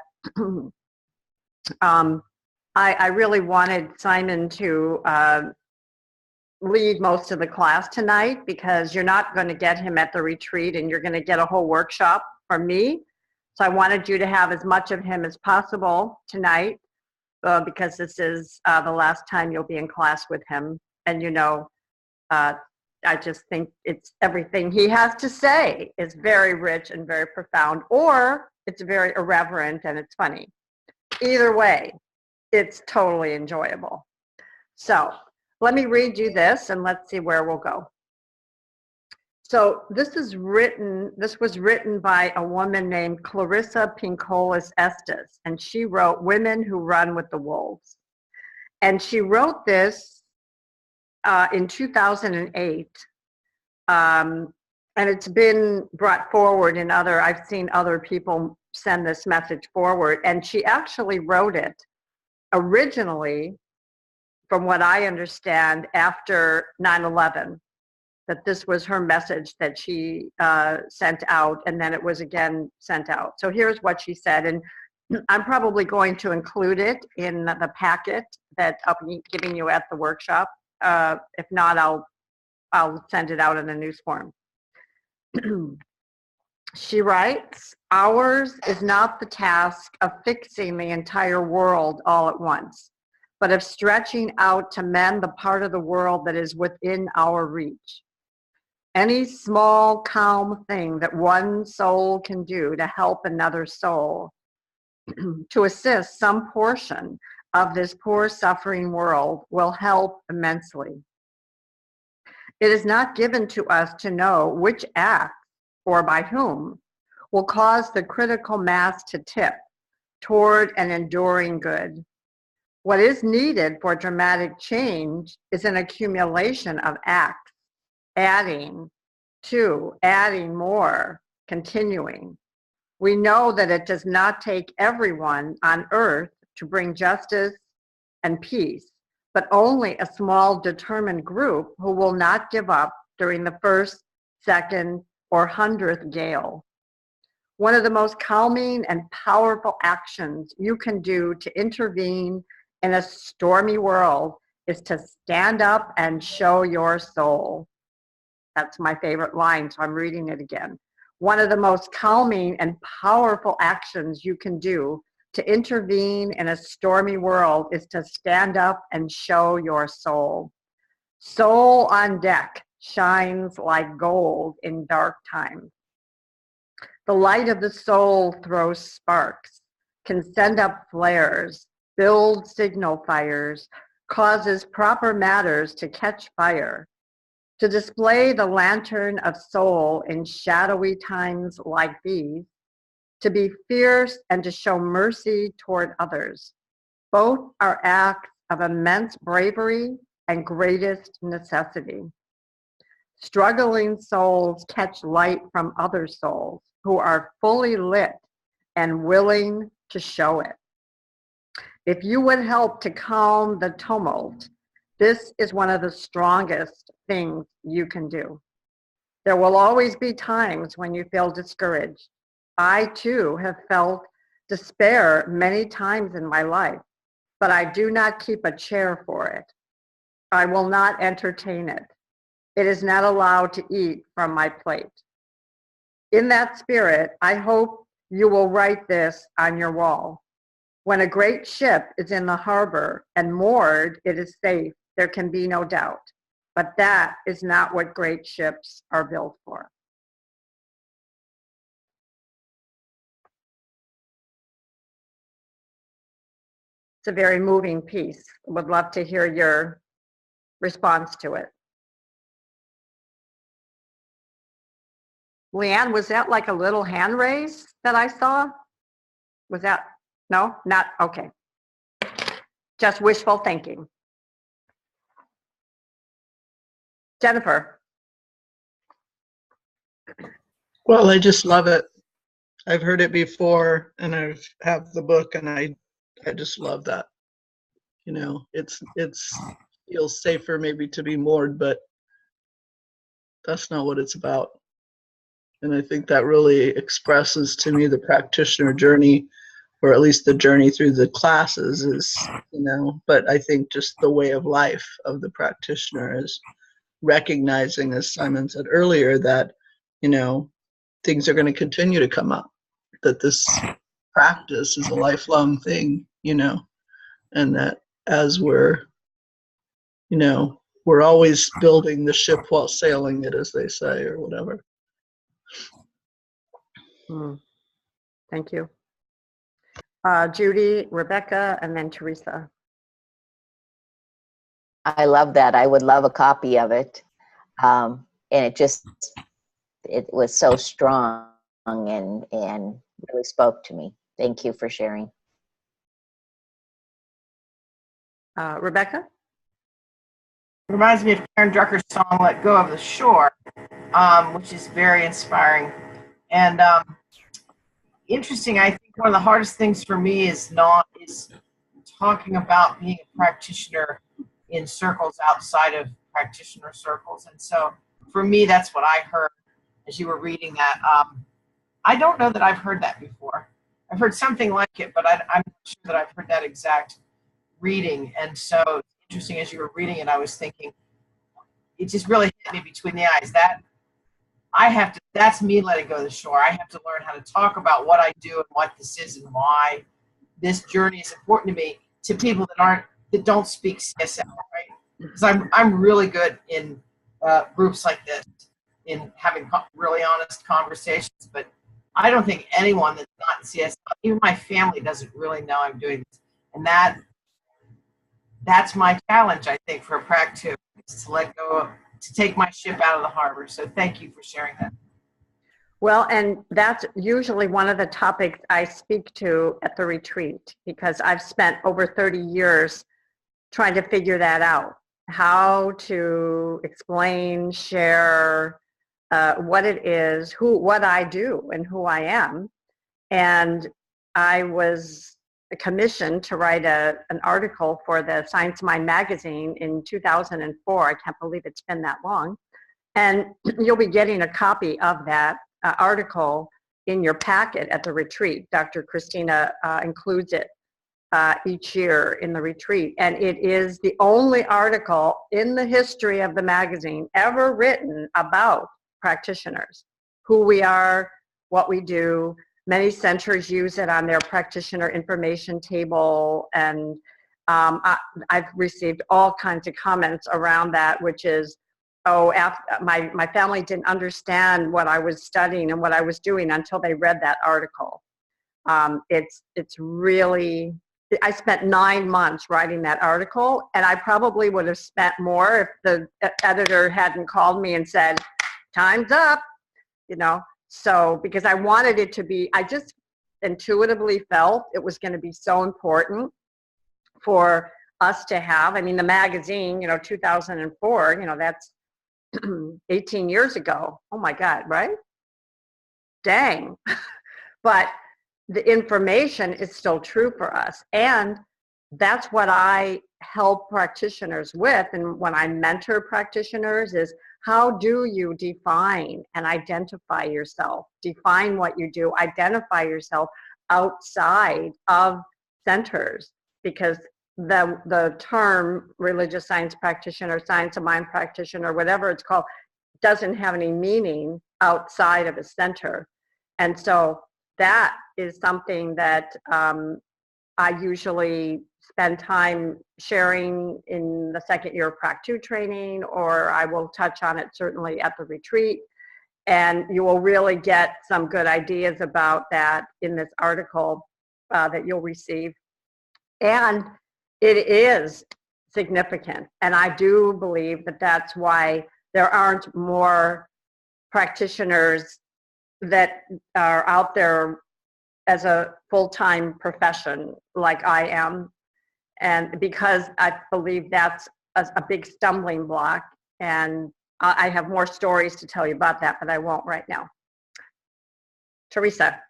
I really wanted Simon to lead most of the class tonight, because you're not going to get him at the retreat, and you're going to get a whole workshop from me. So I wanted you to have as much of him as possible tonight, because this is the last time you'll be in class with him. And I just think it's everything he has to say is very rich and very profound, or it's very irreverent and it's funny. Either way, it's totally enjoyable. So let me read you this and let's see where we'll go. So this was written by a woman named Clarissa Pinkolas Estes, and she wrote Women Who Run with the Wolves. And she wrote this in 2008, and it's been brought forward in I've seen other people send this message forward, and she actually wrote it originally, from what I understand, after 9/11, that this was her message that she sent out, and then it was again sent out. So here's what she said, and I'm probably going to include it in the packet that I'll be giving you at the workshop. If not, I'll send it out in a news form. She writes, ours is not the task of fixing the entire world all at once, but of stretching out to mend the part of the world that is within our reach. Any small, calm thing that one soul can do to help another soul, to assist some portion of this poor, suffering world, will help immensely. It is not given to us to know which act, or by whom, will cause the critical mass to tip toward an enduring good. What is needed for dramatic change is an accumulation of acts, adding more, continuing. We know that it does not take everyone on earth to bring justice and peace, but only a small determined group who will not give up during the first, second, or 100th gale. One of the most calming and powerful actions you can do to intervene in a stormy world is to stand up and show your soul. That's my favorite line, so I'm reading it again. One of the most calming and powerful actions you can do to intervene in a stormy world is to stand up and show your soul. Soul on deck shines like gold in dark times. The light of the soul throws sparks, can send up flares, build signal fires, causes proper matters to catch fire. To display the lantern of soul in shadowy times like these, to be fierce and to show mercy toward others. Both are acts of immense bravery and greatest necessity. Struggling souls catch light from other souls who are fully lit and willing to show it. If you would help to calm the tumult, this is one of the strongest things you can do. There will always be times when you feel discouraged. I too have felt despair many times in my life, but I do not keep a chair for it. I will not entertain it. It is not allowed to eat from my plate. In that spirit, I hope you will write this on your wall. When a great ship is in the harbor and moored, it is safe. There can be no doubt. But that is not what great ships are built for. It's a very moving piece. Would love to hear your response to it. Leanne, was that like a little hand raise that I saw? Was that, no, not, okay. Just wishful thinking. Jennifer. Well, I just love it. I've heard it before, and I have the book, and I just love that. You know, it's feels safer maybe to be moored, but that's not what it's about. And I think that really expresses to me the practitioner journey, or at least the journey through the classes is, you know, but I think just the way of life of the practitioner is recognizing, as Simon said earlier, that, you know, things are going to continue to come up, that this practice is a lifelong thing, you know, and that as we're, you know, we're always building the ship while sailing it, as they say, or whatever. Thank you. Judy, Rebecca, and then Teresa. I love that. I would love a copy of it. And it was so strong and really spoke to me. Thank you for sharing. Rebecca? Reminds me of Karen Drucker's song, Let Go of the Shore, which is very inspiring. And interesting, I think one of the hardest things for me is talking about being a practitioner in circles outside of practitioner circles. And so for me, that's what I heard as you were reading that. I don't know that I've heard that before. I've heard something like it, but I'm not sure that I've heard that exact reading. And so it's interesting, as you were reading it, I was thinking, it just really hit me between the eyes. That's me letting go of the shore. I have to learn how to talk about what I do and what this is and why this journey is important to me, to people that don't speak CSL, right? Because I'm really good in groups like this, in having really honest conversations, but I don't think anyone that's not in CSL, even my family, doesn't really know I'm doing this. And that's my challenge, I think, for a practitioner, is to let go, to take my ship out of the harbor. So thank you for sharing that. Well, and that's usually one of the topics I speak to at the retreat, because I've spent over 30 years trying to figure that out, how to explain, share what it is, what I do and who I am. And I was commissioned to write an article for the Science Mind magazine in 2004. I can't believe it's been that long. And you'll be getting a copy of that article in your packet at the retreat. Dr. Christina includes it each year in the retreat. And it is the only article in the history of the magazine ever written about practitioners, who we are, what we do. Many centers use it on their practitioner information table, and I've received all kinds of comments around that, which is, my family didn't understand what I was studying and what I was doing until they read that article. It's really, I spent 9 months writing that article, and I probably would have spent more if the editor hadn't called me and said, time's up, So, because I wanted it to be, I just intuitively felt it was going to be so important for us to have. I mean, the magazine, 2004, that's 18 years ago. Oh my God, right? Dang. But the information is still true for us. And that's what I help practitioners with. And when I mentor practitioners is, how do you define and identify yourself? Define what you do, identify yourself outside of centers, because the term religious science practitioner, science of mind practitioner, whatever it's called, doesn't have any meaning outside of a center. And so that is something that I usually spend time sharing in the second year of Prac 2 training, or I will touch on it certainly at the retreat. And you will really get some good ideas about that in this article that you'll receive. And it is significant. And I do believe that that's why there aren't more practitioners that are out there as a full-time profession like I am. And because I believe that's a big stumbling block, and I have more stories to tell you about that, but I won't right now. Teresa.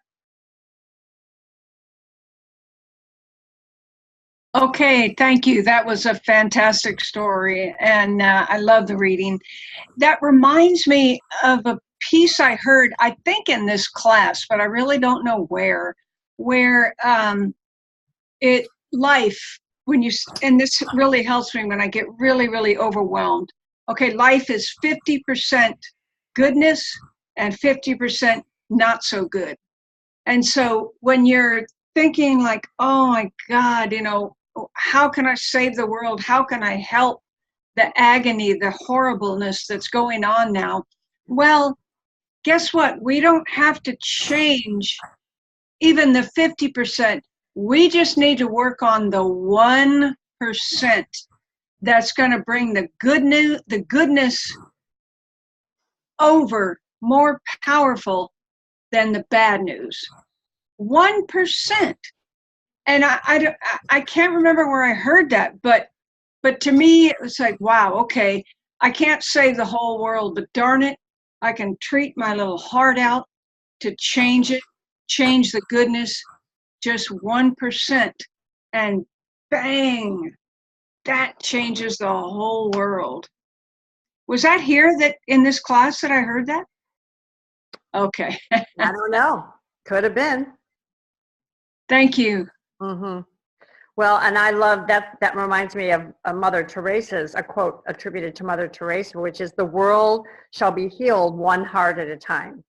Okay, thank you. That was a fantastic story, and I love the reading. That reminds me of a piece I heard, I think in this class, but I really don't know where life, and this really helps me when I get really, really overwhelmed. Okay, life is 50% goodness and 50% not so good. And so when you're thinking like, oh my God, how can I save the world? How can I help the agony, the horribleness that's going on now? Well, guess what? We don't have to change even the 50%. We just need to work on the 1% that's going to bring the goodness over, more powerful than the bad news. 1%. And I can't remember where I heard that, but to me it was like, wow, okay, I can't save the whole world, but darn it, I can treat my little heart out to change it, change the goodness, just 1%. And Bang! That changes the whole world. Was that here that in this class that I heard that? Okay. I don't know. Could have been. Thank you. Mm-hmm. Well, and I love that. That reminds me of Mother Teresa's, a quote attributed to Mother Teresa, which is, "The world shall be healed one heart at a time."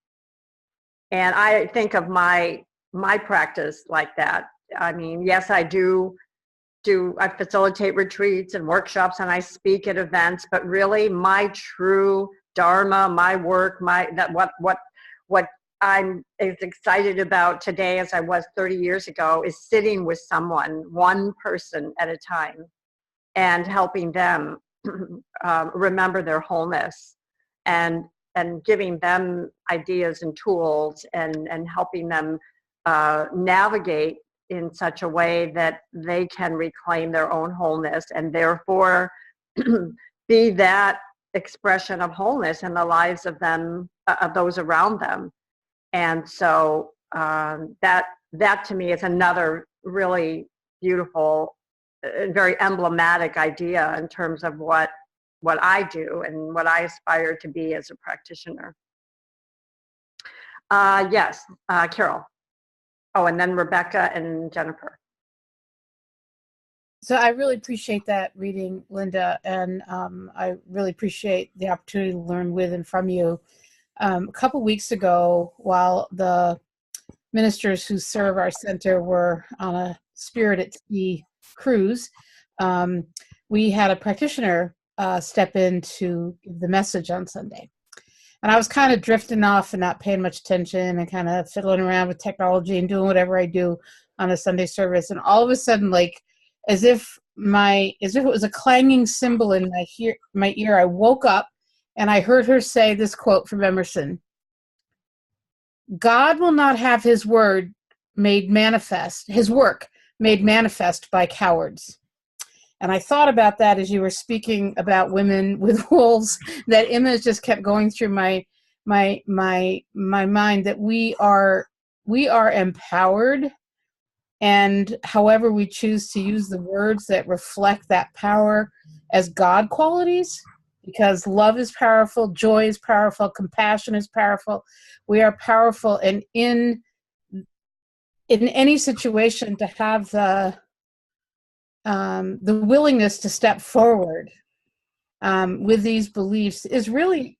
And I think of my practice like that. I mean, yes, I I facilitate retreats and workshops, and I speak at events, but really my true dharma, my work, what I'm as excited about today as I was 30 years ago is sitting with someone, one person at a time, and helping them remember their wholeness, and giving them ideas and tools, and helping them navigate in such a way that they can reclaim their own wholeness, and therefore be that expression of wholeness in the lives of them, of those around them. And so that to me is another really beautiful, very emblematic idea in terms of what I do and what I aspire to be as a practitioner. Yes, Carol. Oh, and then Rebecca and Jennifer. So I really appreciate that reading, Linda, and I really appreciate the opportunity to learn with and from you. A couple weeks ago, while the ministers who serve our center were on a Spirit at Sea cruise, we had a practitioner step in to give the message on Sunday. And I was kind of drifting off and not paying much attention and kind of fiddling around with technology and doing whatever I do on a Sunday service. And all of a sudden, like as if it was a clanging cymbal in my ear, I woke up and I heard her say this quote from Emerson: "God will not have his work made manifest by cowards." And I thought about that as you were speaking about women with wolves. That image just kept going through my mind, that we are empowered, and however we choose to use the words that reflect that power as God qualities, because love is powerful, joy is powerful, compassion is powerful. We are powerful, and in any situation to have the willingness to step forward with these beliefs is really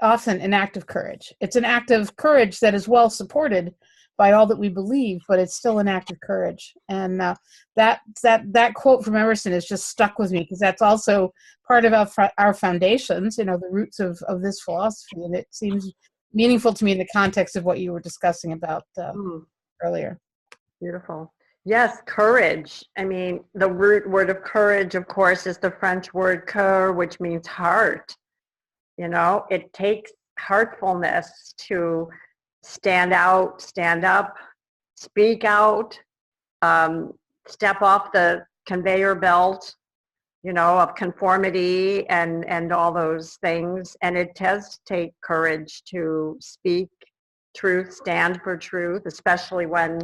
often an act of courage. It's an act of courage that is well supported by all that we believe, but it's still an act of courage. And that quote from Emerson has just stuck with me, because that's also part of our foundations, the roots of this philosophy. And it seems meaningful to me in the context of what you were discussing about earlier. Beautiful. Yes, courage. I mean, the root word of courage, of course, is the French word cœur, which means heart. It takes heartfulness to stand out, stand up, speak out, step off the conveyor belt, of conformity and all those things. And it does take courage to speak truth, stand for truth, especially when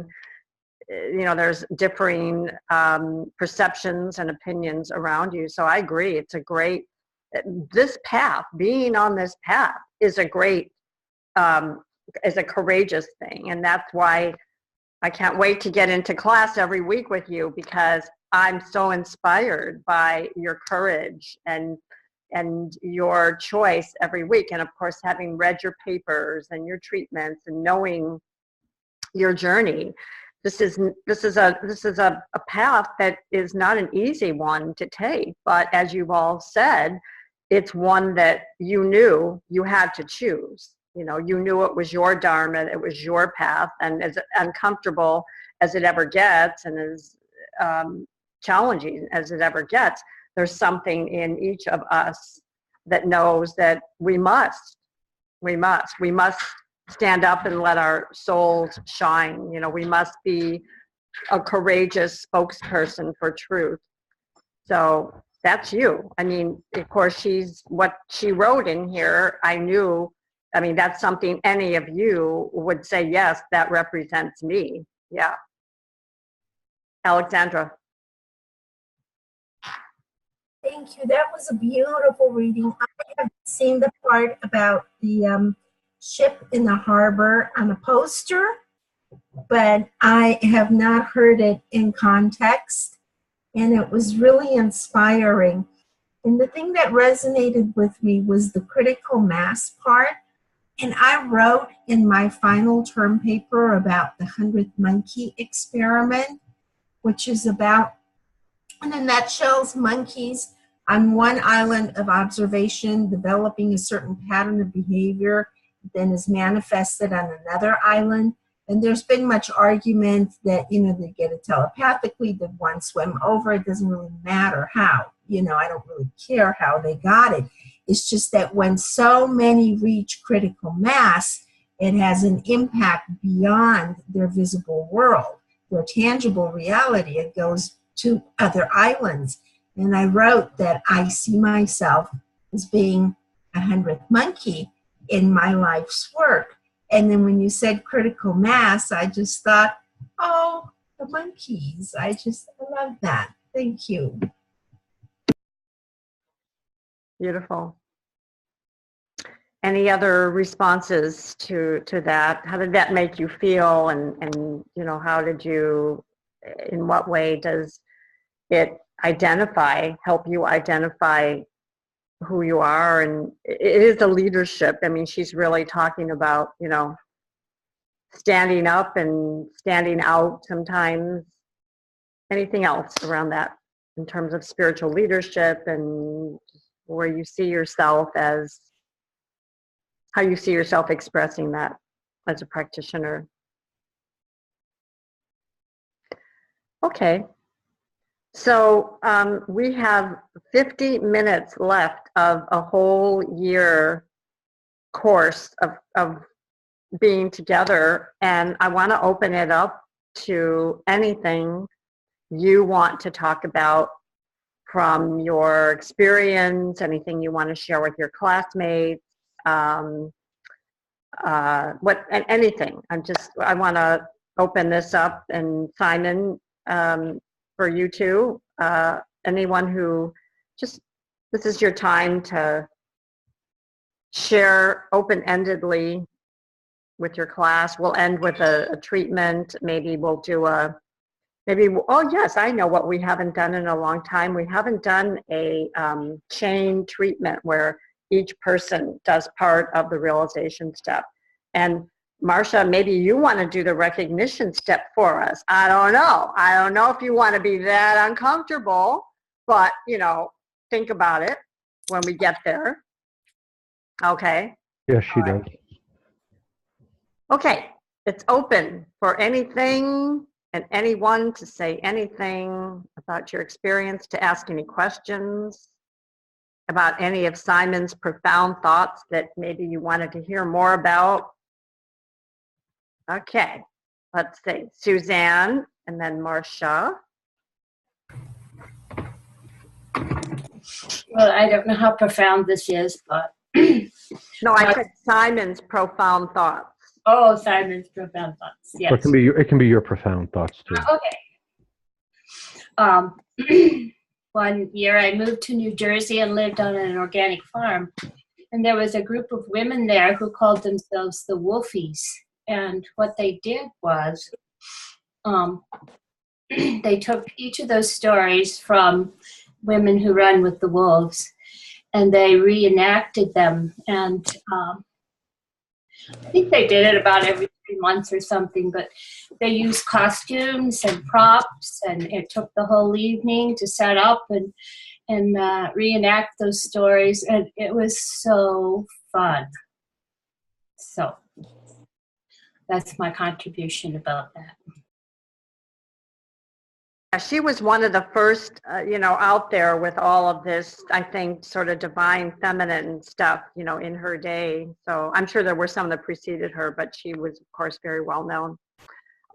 there's differing perceptions and opinions around you. So I agree. It's this path, being on this path is a courageous thing. And that's why I can't wait to get into class every week with you, because I'm so inspired by your courage and your choice every week. And of course, having read your papers and your treatments and knowing your journey, this is a path that is not an easy one to take, but as you've all said, it's one that you knew you had to choose. You knew it was your dharma, it was your path, and as uncomfortable as it ever gets, and as challenging as it ever gets, there's something in each of us that knows that we must stand up and let our souls shine. We must be a courageous spokesperson for truth. So that's you. I mean, of course, what she wrote in here, that's something any of you would say, yes, that represents me. Yeah. Alexandra. Thank you. That was a beautiful reading. I have seen the part about the ship in the harbor on a poster, but I have not heard it in context, and it was really inspiring. And the thing that resonated with me was the critical mass part. And I wrote in my final term paper about the 100th monkey experiment, which is about, in a nutshell, monkeys on one island of observation developing a certain pattern of behavior then is manifested on another island. And there's been much argument that, they get it telepathically, did one swim over? It doesn't really matter how. I don't really care how they got it. It's just that when so many reach critical mass, it has an impact beyond their visible world, their tangible reality. It goes to other islands. And I wrote that I see myself as being a 100th monkey in my life's work. And then when you said critical mass, I just thought, oh, the monkeys. I love that. Thank you. Beautiful. Any other responses to that? How did that make you feel? And how did you, in what way does it help you identify who you are? And it is a leadership. I mean, she's really talking about, standing up and standing out sometimes. Anything else around that in terms of spiritual leadership and where you see yourself as, how you see yourself expressing that as a practitioner? Okay. So we have 50 minutes left of a whole year course of being together, and I want to open it up to anything you want to talk about from your experience, anything you want to share with your classmates, anything. I want to open this up, and Simon, for you too, anyone who this is your time to share open-endedly with your class. We'll end with a treatment. Maybe we'll do oh yes, I know what we haven't done in a long time. We haven't done a chain treatment where each person does part of the realization step. And Marcia, maybe you want to do the recognition step for us. I don't know. I don't know if you want to be that uncomfortable, but think about it when we get there. Okay. Yes, she does. Okay. It's open for anything and anyone to say anything about your experience, to ask any questions about any of Simon's profound thoughts that maybe you wanted to hear more about. Okay, let's see. Suzanne and then Marcia. Well, I don't know how profound this is, but... No, I said Simon's profound thoughts. Oh, Simon's profound thoughts, yes. So it can be your profound thoughts too. Okay. One year I moved to New Jersey and lived on an organic farm. And there was a group of women there who called themselves the Wolfies. And what they did was they took each of those stories from Women Who Run with the Wolves, and they reenacted them. And I think they did it about every 3 months or something, but they used costumes and props, and it took the whole evening to set up and reenact those stories, and it was so fun. So that's my contribution about that. She was one of the first, out there with all of this, I think, sort of divine feminine stuff, in her day. So I'm sure there were some that preceded her, but she was, of course, very well known.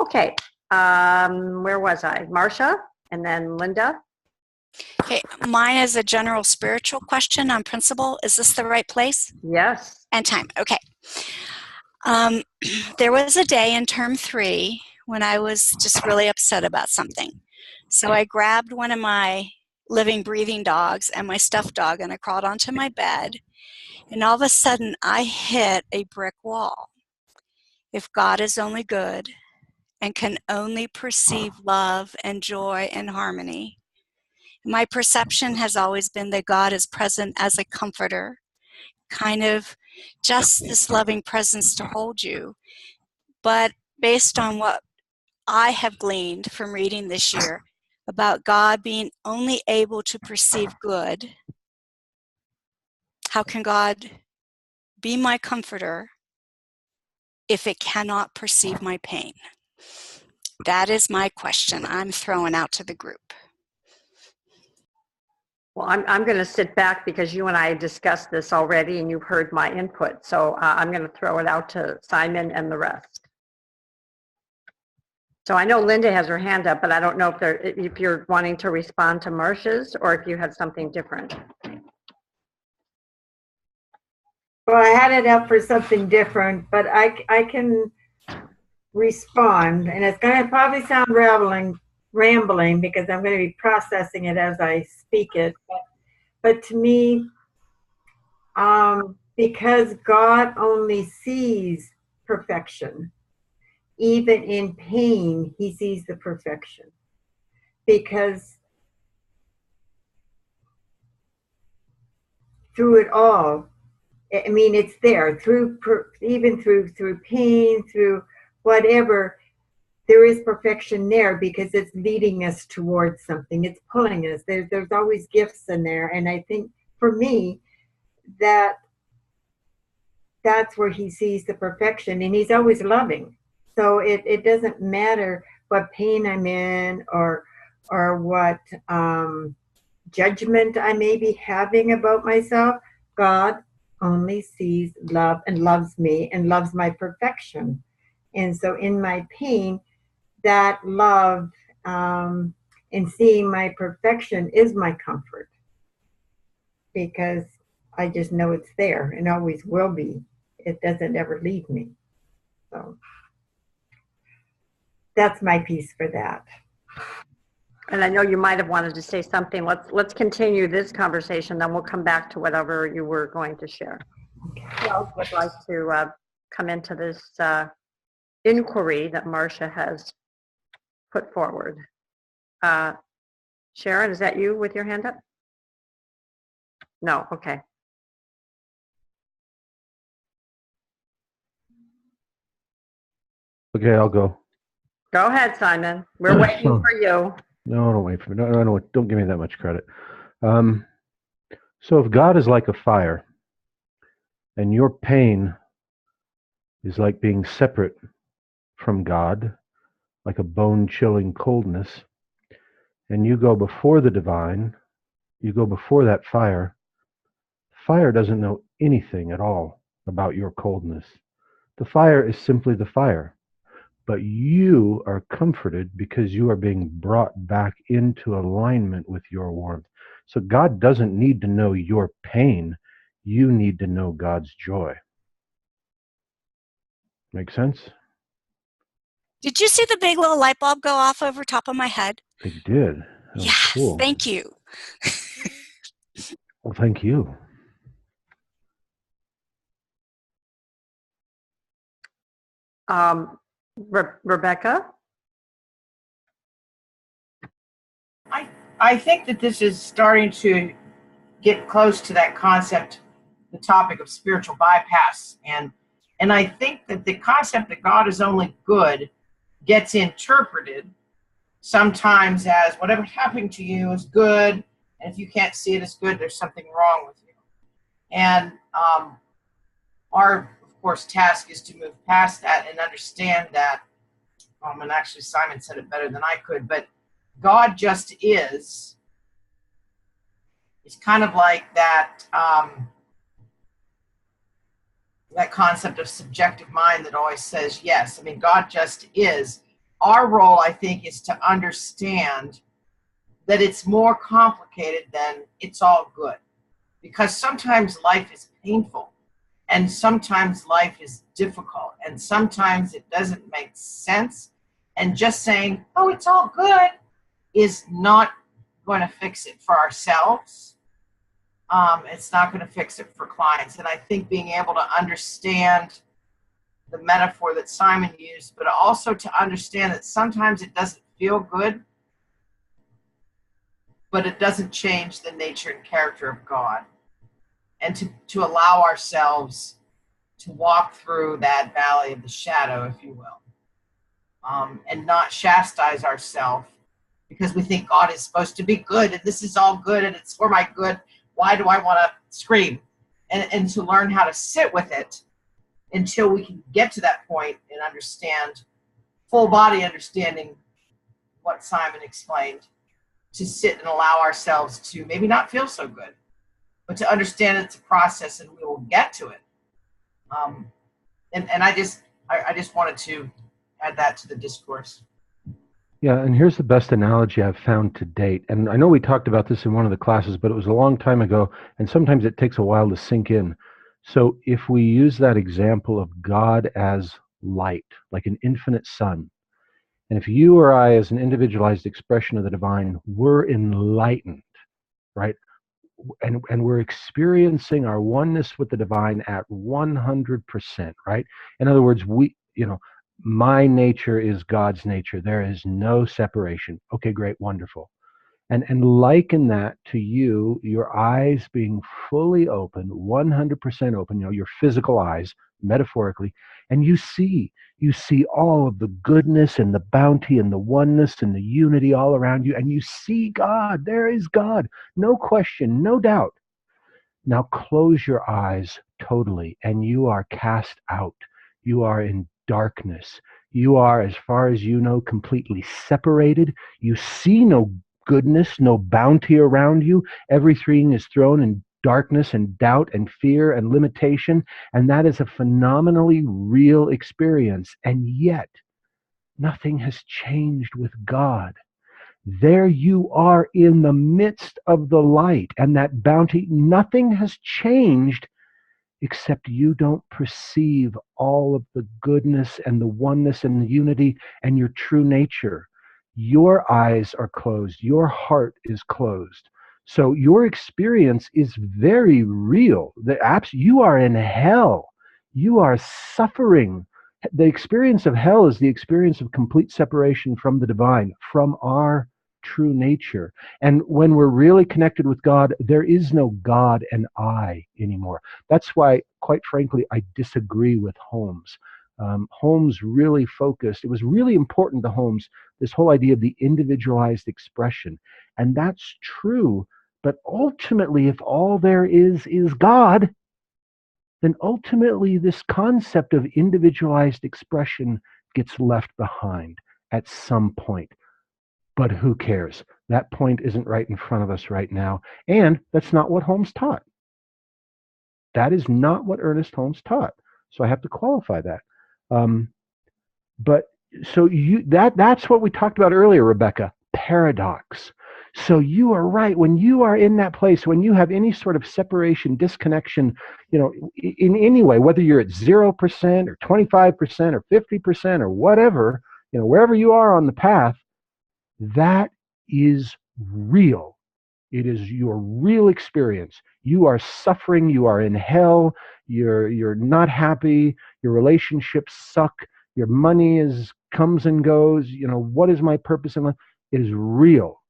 Okay, where was I? Marcia, and then Linda. Okay, mine is a general spiritual question on principle. Is this the right place? Yes. And time, okay. There was a day in term 3 when I was just really upset about something. So I grabbed one of my living, breathing dogs and my stuffed dog, and I crawled onto my bed. And all of a sudden, I hit a brick wall. If God is only good and can only perceive love and joy and harmony, my perception has always been that God is present as a comforter, kind of just this loving presence to hold you. But based on what I have gleaned from reading this year about God being only able to perceive good, how can God be my comforter if it cannot perceive my pain? That is my question I'm throwing out to the group. Well, I'm going to sit back because you and I discussed this already and you've heard my input. So I'm going to throw it out to Simon and the rest. So I know Linda has her hand up, but I don't know if you're wanting to respond to Marcia's or if you had something different. Well, I had it up for something different, but I can respond, and it's going to probably sound rambling because I'm going to be processing it as I speak it. But to me, because God only sees perfection, even in pain, he sees the perfection. Because through it all, I mean, it's there, even through pain, through whatever, there is perfection there because it's leading us towards something. It's pulling us. There's always gifts in there. And I think for me, that's where he sees the perfection, and he's always loving. So it doesn't matter what pain I'm in or what judgment I may be having about myself. God only sees love and loves me and loves my perfection. And so in my pain, that love and seeing my perfection is my comfort, because I just know it's there and always will be. It doesn't ever leave me. So that's my piece for that. And I know you might have wanted to say something. Let's continue this conversation, then we'll come back to whatever you were going to share. Who else would like to come into this inquiry that Marcia has put forward? Sharon, is that you with your hand up? No, okay. Okay, I'll go. Go ahead, Simon. We're waiting for you. No, don't wait for me. No, don't give me that much credit. So if God is like a fire, and your pain is like being separate from God, like a bone-chilling coldness, and you go before the divine, you go before that fire, fire doesn't know anything at all about your coldness. The fire is simply the fire. But you are comforted because you are being brought back into alignment with your warmth. So God doesn't need to know your pain. You need to know God's joy. Make sense? Did you see the big little light bulb go off over top of my head? I did. That was Yes, cool. thank you. Well, thank you. Rebecca? I think that this is starting to get close to that concept, the topic of spiritual bypass. And I think that the concept that God is only good gets interpreted sometimes as whatever's happening to you is good. And if you can't see it as good, there's something wrong with you. And our, of course, task is to move past that and understand that, and actually Simon said it better than I could, but God just is. It's kind of like that that concept of subjective mind that always says yes. I mean, God just is. Our role, I think, is to understand that it's more complicated than it's all good. Because sometimes life is painful, and sometimes life is difficult, and sometimes it doesn't make sense. And just saying, oh, it's all good, is not going to fix it for ourselves. It's not going to fix it for clients. And I think being able to understand the metaphor that Simon used, but also to understand that sometimes it doesn't feel good, but it doesn't change the nature and character of God. And to allow ourselves to walk through that valley of the shadow, if you will, and not chastise ourselves because we think God is supposed to be good and this is all good and it's for my good. Why do I want to scream? And to learn how to sit with it until we can get to that point and understand, full body understanding what Simon explained, to sit and allow ourselves to maybe not feel so good, but to understand it's a process and we will get to it. And I just wanted to add that to the discourse. Yeah, and here's the best analogy I've found to date. And I know we talked about this in one of the classes, but it was a long time ago, and sometimes it takes a while to sink in. So if we use that example of God as light, like an infinite sun, and if you or I, as an individualized expression of the divine, were enlightened, right? And we're experiencing our oneness with the divine at 100%, right? In other words, my nature is God's nature. There is no separation. Okay, great, wonderful. And liken that to you, your eyes being fully open, 100% open, your physical eyes, metaphorically, and you see all of the goodness and the bounty and the oneness and the unity all around you, and you see God. There is God. No question, no doubt. Now close your eyes totally, and you are cast out. You are in darkness. You are, as far as you know, completely separated. You see no goodness, no bounty around you. Everything is thrown in darkness and doubt and fear and limitation, and that is a phenomenally real experience. And yet, nothing has changed with God. There you are in the midst of the light and that bounty. Nothing has changed except you don't perceive all of the goodness and the oneness and the unity and your true nature. Your eyes are closed. Your heart is closed. So your experience is very real. You are in hell. You are suffering. The experience of hell is the experience of complete separation from the divine, from our true nature. And when we're really connected with God, there is no God and I anymore. That's why, quite frankly, I disagree with Holmes. Holmes really focused, it was really important to Holmes, this whole idea of the individualized expression. And that's true, but ultimately, if all there is God, then ultimately this concept of individualized expression gets left behind at some point. But who cares? That point isn't right in front of us right now. And that's not what Holmes taught. That is not what Ernest Holmes taught. So I have to qualify that. But so that's what we talked about earlier, Rebecca, paradox. So you are right. When you are in that place, when you have any sort of separation, disconnection, in any way, whether you're at 0% or 25% or 50% or whatever, wherever you are on the path, that is real. It is your real experience. You are suffering. You are in hell. You're not happy. Your relationships suck. Your money comes and goes. What is my purpose in life? It is real.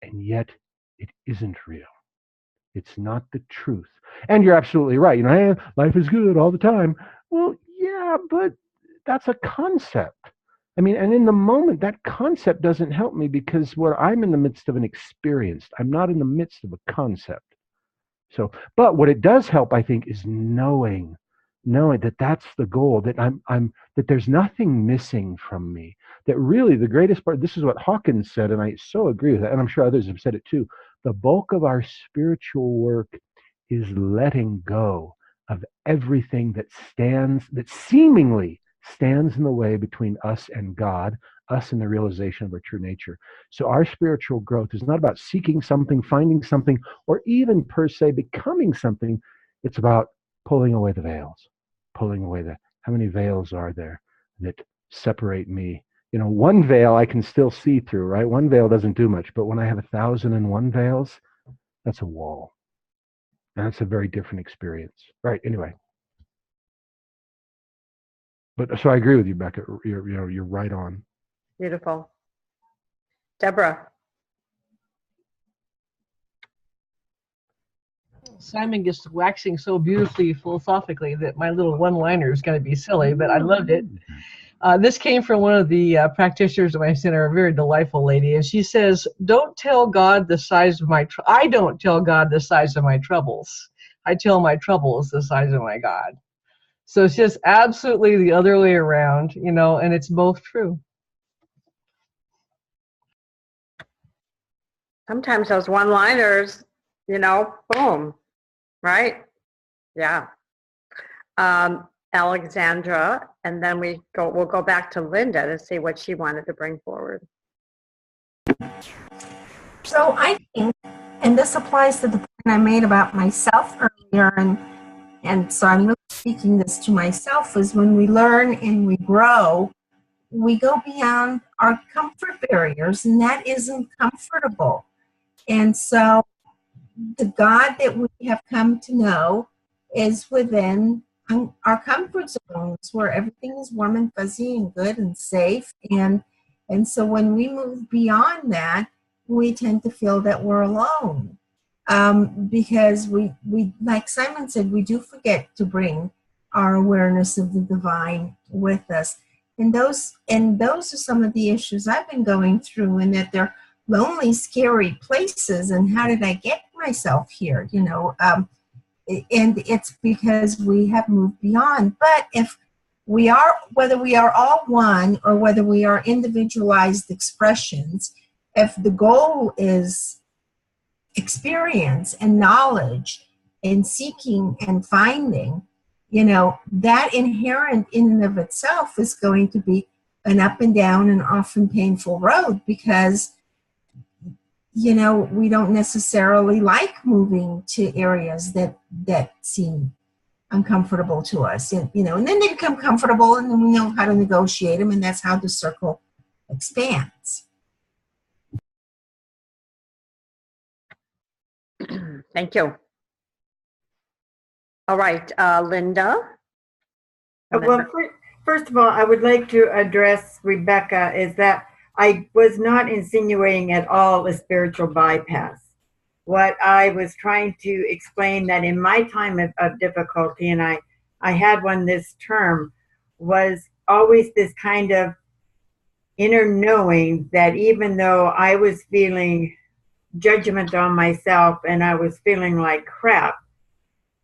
And yet it isn't real. It's not the truth. And you're absolutely right. Hey, life is good all the time. Well, yeah, but that's a concept. And in the moment, that concept doesn't help me because I'm in the midst of an experience. I'm not in the midst of a concept. But what it does help, I think, is knowing that that's the goal, that that there's nothing missing from me. That really the greatest part, this is what Hawkins said, and I so agree with that, and I'm sure others have said it too. The bulk of our spiritual work is letting go of everything that seemingly stands in the way between us and God, us and the realization of our true nature. So our spiritual growth is not about seeking something, finding something, or even per se becoming something. It's about pulling away the veils, how many veils are there that separate me, you know, one veil I can still see through, right? One veil doesn't do much, but when I have 1,001 veils, that's a wall. And that's a very different experience. Right, anyway. But so I agree with you, Becca. You're right on. Beautiful. Deborah. Simon gets waxing so beautifully philosophically that my little one-liner is going to be silly, but I loved it. This came from one of the practitioners at my center, a very delightful lady, and she says, "Don't tell God the size of my. I don't tell God the size of my troubles. I tell my troubles the size of my God." So it's just absolutely the other way around, you know, and it's both true. Sometimes those one-liners, you know, boom, right? Yeah. Alexandra, and then we'll go back to Linda to see what she wanted to bring forward. So I think, and this applies to the point I made about myself earlier, and so I'm really speaking this to myself, is when we learn and we grow, we go beyond our comfort barriers, and that isn't comfortable. And so the God that we have come to know is within our comfort zones where everything is warm and fuzzy and good and safe. And so when we move beyond that, we tend to feel that we're alone. Because we, like Simon said, we do forget to bring our awareness of the divine with us. And those are some of the issues I've been going through, and that they're lonely, scary places. And how did I get myself here? You know, and it's because we have moved beyond. But if we are, whether we are all one or whether we are individualized expressions, if the goal is experience and knowledge and seeking and finding, you know, that inherent in and of itself is going to be an up and down and often painful road, because, you know, we don't necessarily like moving to areas that seem uncomfortable to us, and, you know, and then they become comfortable, and then we know how to negotiate them, and that's how the circle expands. Thank you. All right, Linda. Well, first of all, I would like to address Rebecca, is that I was not insinuating at all a spiritual bypass. What I was trying to explain, that in my time of difficulty, and I had one this term, was always this kind of inner knowing that even though I was feeling judgment on myself and I was feeling like crap,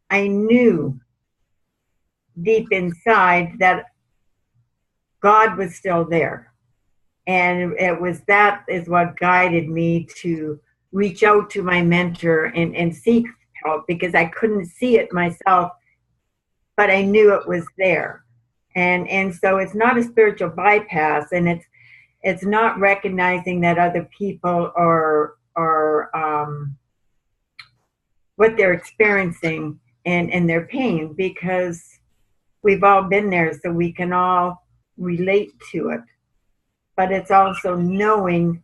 I knew deep inside that God was still there. And that is what guided me to reach out to my mentor and seek help, because I couldn't see it myself, but I knew it was there. And so it's not a spiritual bypass, and it's not recognizing that other people are what they're experiencing and their pain, because we've all been there, so we can all relate to it. But it's also knowing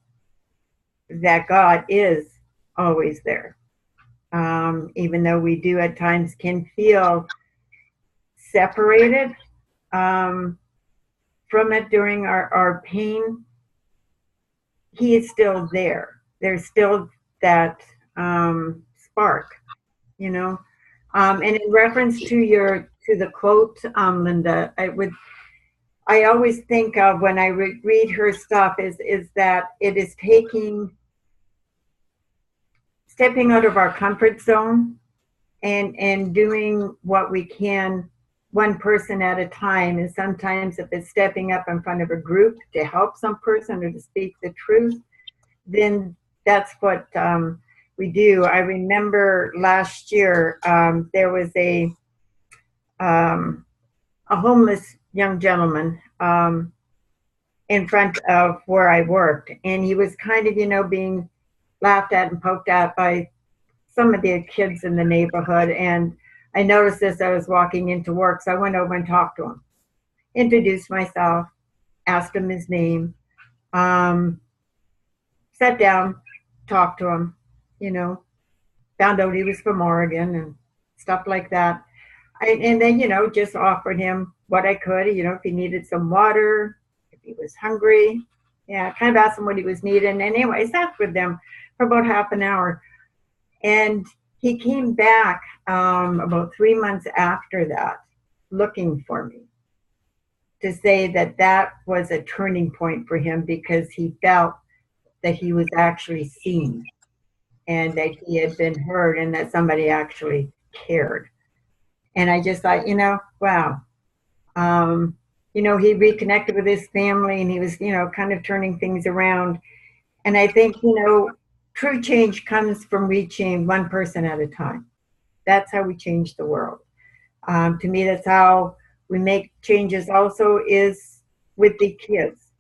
that God is always there. Even though we do at times can feel separated from it during our pain, He is still there. There's still that spark, you know. And in reference to the quote, Linda, I always think of, when I read her stuff, is that it is stepping out of our comfort zone and doing what we can, one person at a time. And sometimes if it's stepping up in front of a group to help some person or to speak the truth, then that's what we do. I remember last year there was a homeless young gentleman in front of where I worked, and he was kind of, you know, being laughed at and poked at by some of the kids in the neighborhood. And I noticed this, I was walking into work, so I went over and talked to him, introduced myself, asked him his name, sat down, talked to him, you know, found out he was from Oregon and stuff like that. And then, you know, just offered him what I could, you know, if he needed some water, if he was hungry. Yeah, kind of asked him what he was needing. And anyway, I sat with them for about half an hour. And he came back about 3 months after that, looking for me, to say that that was a turning point for him because he felt that he was actually seen and that he had been heard and that somebody actually cared. And I just thought, you know, wow. You know, he reconnected with his family and he was, you know, kind of turning things around. And I think, you know, true change comes from reaching one person at a time. That's how we change the world. To me, that's how we make changes also is with the kids,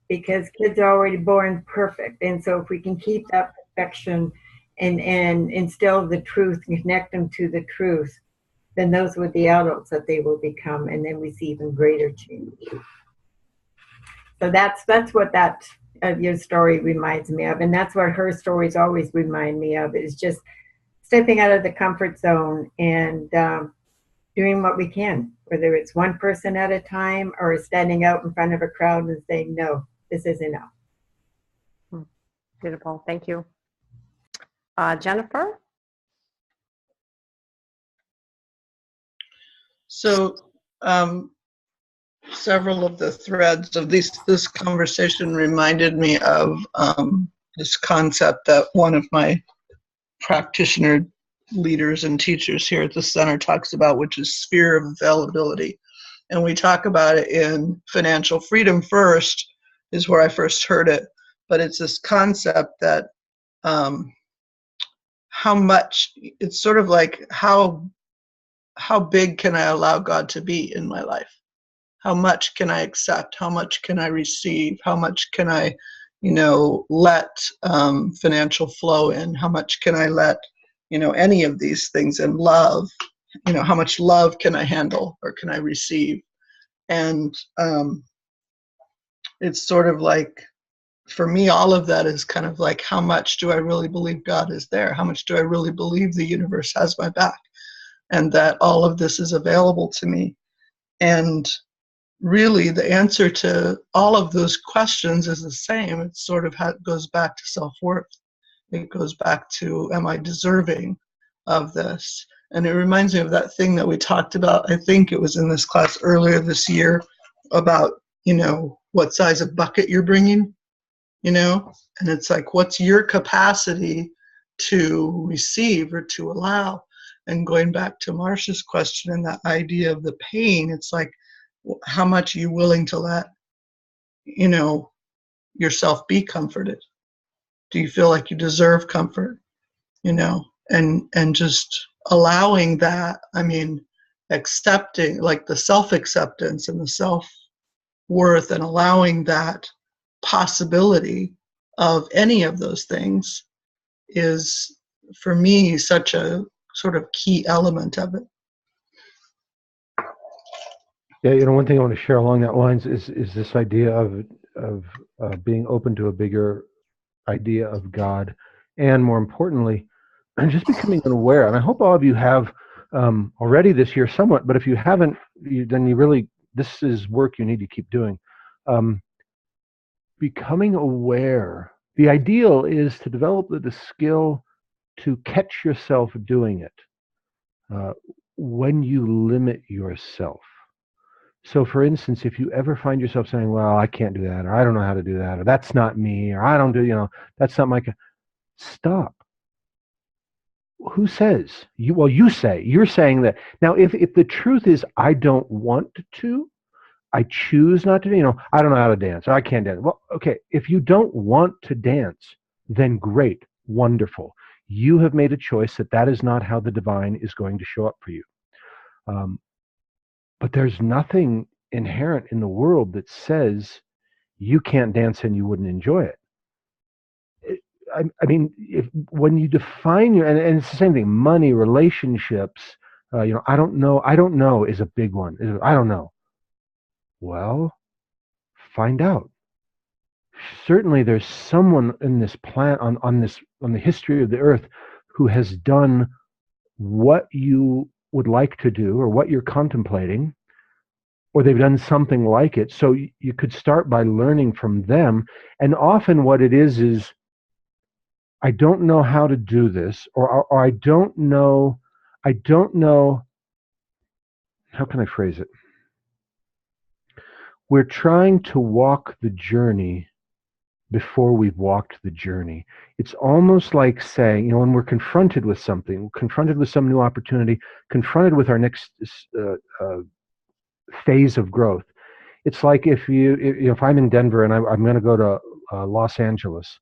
because kids are already born perfect. And so if we can keep that perfection and instill the truth and connect them to the truth, then those were the adults that they will become, and then we see even greater change. So that's what that your story reminds me of, and that's what her stories always remind me of, is just stepping out of the comfort zone and doing what we can, whether it's one person at a time or standing out in front of a crowd and saying, no, this is enough. Beautiful, thank you. Jennifer? So several of the threads of this conversation reminded me of this concept that one of my practitioner leaders and teachers here at the center talks about, which is sphere of availability. And we talk about it in Financial Freedom First is where I first heard it. But it's this concept that how much, it's sort of like how big can I allow God to be in my life? How much can I accept? How much can I receive? How much can I, you know, let financial flow in? How much can I let, you know, any of these things in love? You know, how much love can I handle or can I receive? And it's sort of like, for me, all of that is kind of like, how much do I really believe God is there? How much do I really believe the universe has my back? And that all of this is available to me. And really, the answer to all of those questions is the same. It sort of goes back to self-worth. It goes back to, am I deserving of this? And it reminds me of that thing that we talked about, I think it was in this class earlier this year, about, you know, what size of bucket you're bringing, you know? And it's like, what's your capacity to receive or to allow? And going back to Marcia's question and that idea of the pain, it's like, how much are you willing to let, you know, yourself be comforted? Do you feel like you deserve comfort, you know? And just allowing that, I mean, accepting, like the self-acceptance and the self-worth, and allowing that possibility of any of those things is, for me, such a sort of key element of it. Yeah, you know, one thing I want to share along that lines is this idea of being open to a bigger idea of God, and more importantly, just becoming aware. And I hope all of you have already this year somewhat, but if you haven't, then you really, this is work you need to keep doing. Becoming aware. The ideal is to develop the skill to catch yourself doing it when you limit yourself. So for instance, if you ever find yourself saying, well, I can't do that, or I don't know how to do that, or that's not me, or I don't do, you know, that's not my, stop. Who says? You? Well, you say. You're saying that. Now, if the truth is, I don't want to, I choose not to, you know, I don't know how to dance, or I can't dance. Well, okay, if you don't want to dance, then great, wonderful. You have made a choice that is not how the divine is going to show up for you. But there's nothing inherent in the world that says you can't dance and you wouldn't enjoy it. I mean, when you define your, and it's the same thing, money, relationships, you know, I don't know is a big one. I don't know. Well, find out. Certainly there's someone in this planet, on the history of the earth, who has done what you would like to do or what you're contemplating, or they've done something like it. So you could start by learning from them. And often what it is I don't know how to do this, or I don't know, how can I phrase it? We're trying to walk the journey before we've walked the journey. It's almost like saying, when we're confronted with something, confronted with some new opportunity, confronted with our next phase of growth. It's like if I'm in Denver and I'm going to go to Los Angeles,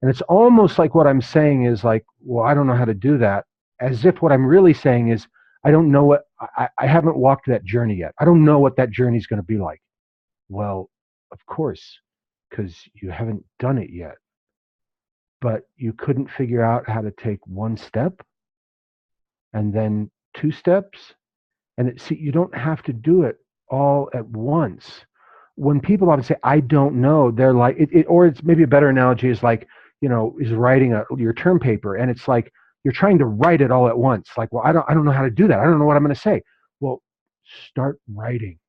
and it's almost like what I'm saying is like, well, I don't know how to do that, as if what I'm really saying is, I don't know I haven't walked that journey yet. I don't know what that journey is going to be like. Well, of course, because you haven't done it yet. But you couldn't figure out how to take one step and then 2 steps. And see, you don't have to do it all at once. When people often say, I don't know, they're like, or it's maybe a better analogy is like, is writing your term paper. And it's like, you're trying to write it all at once. Like, well, I don't know how to do that. I don't know what I'm going to say. Well, start writing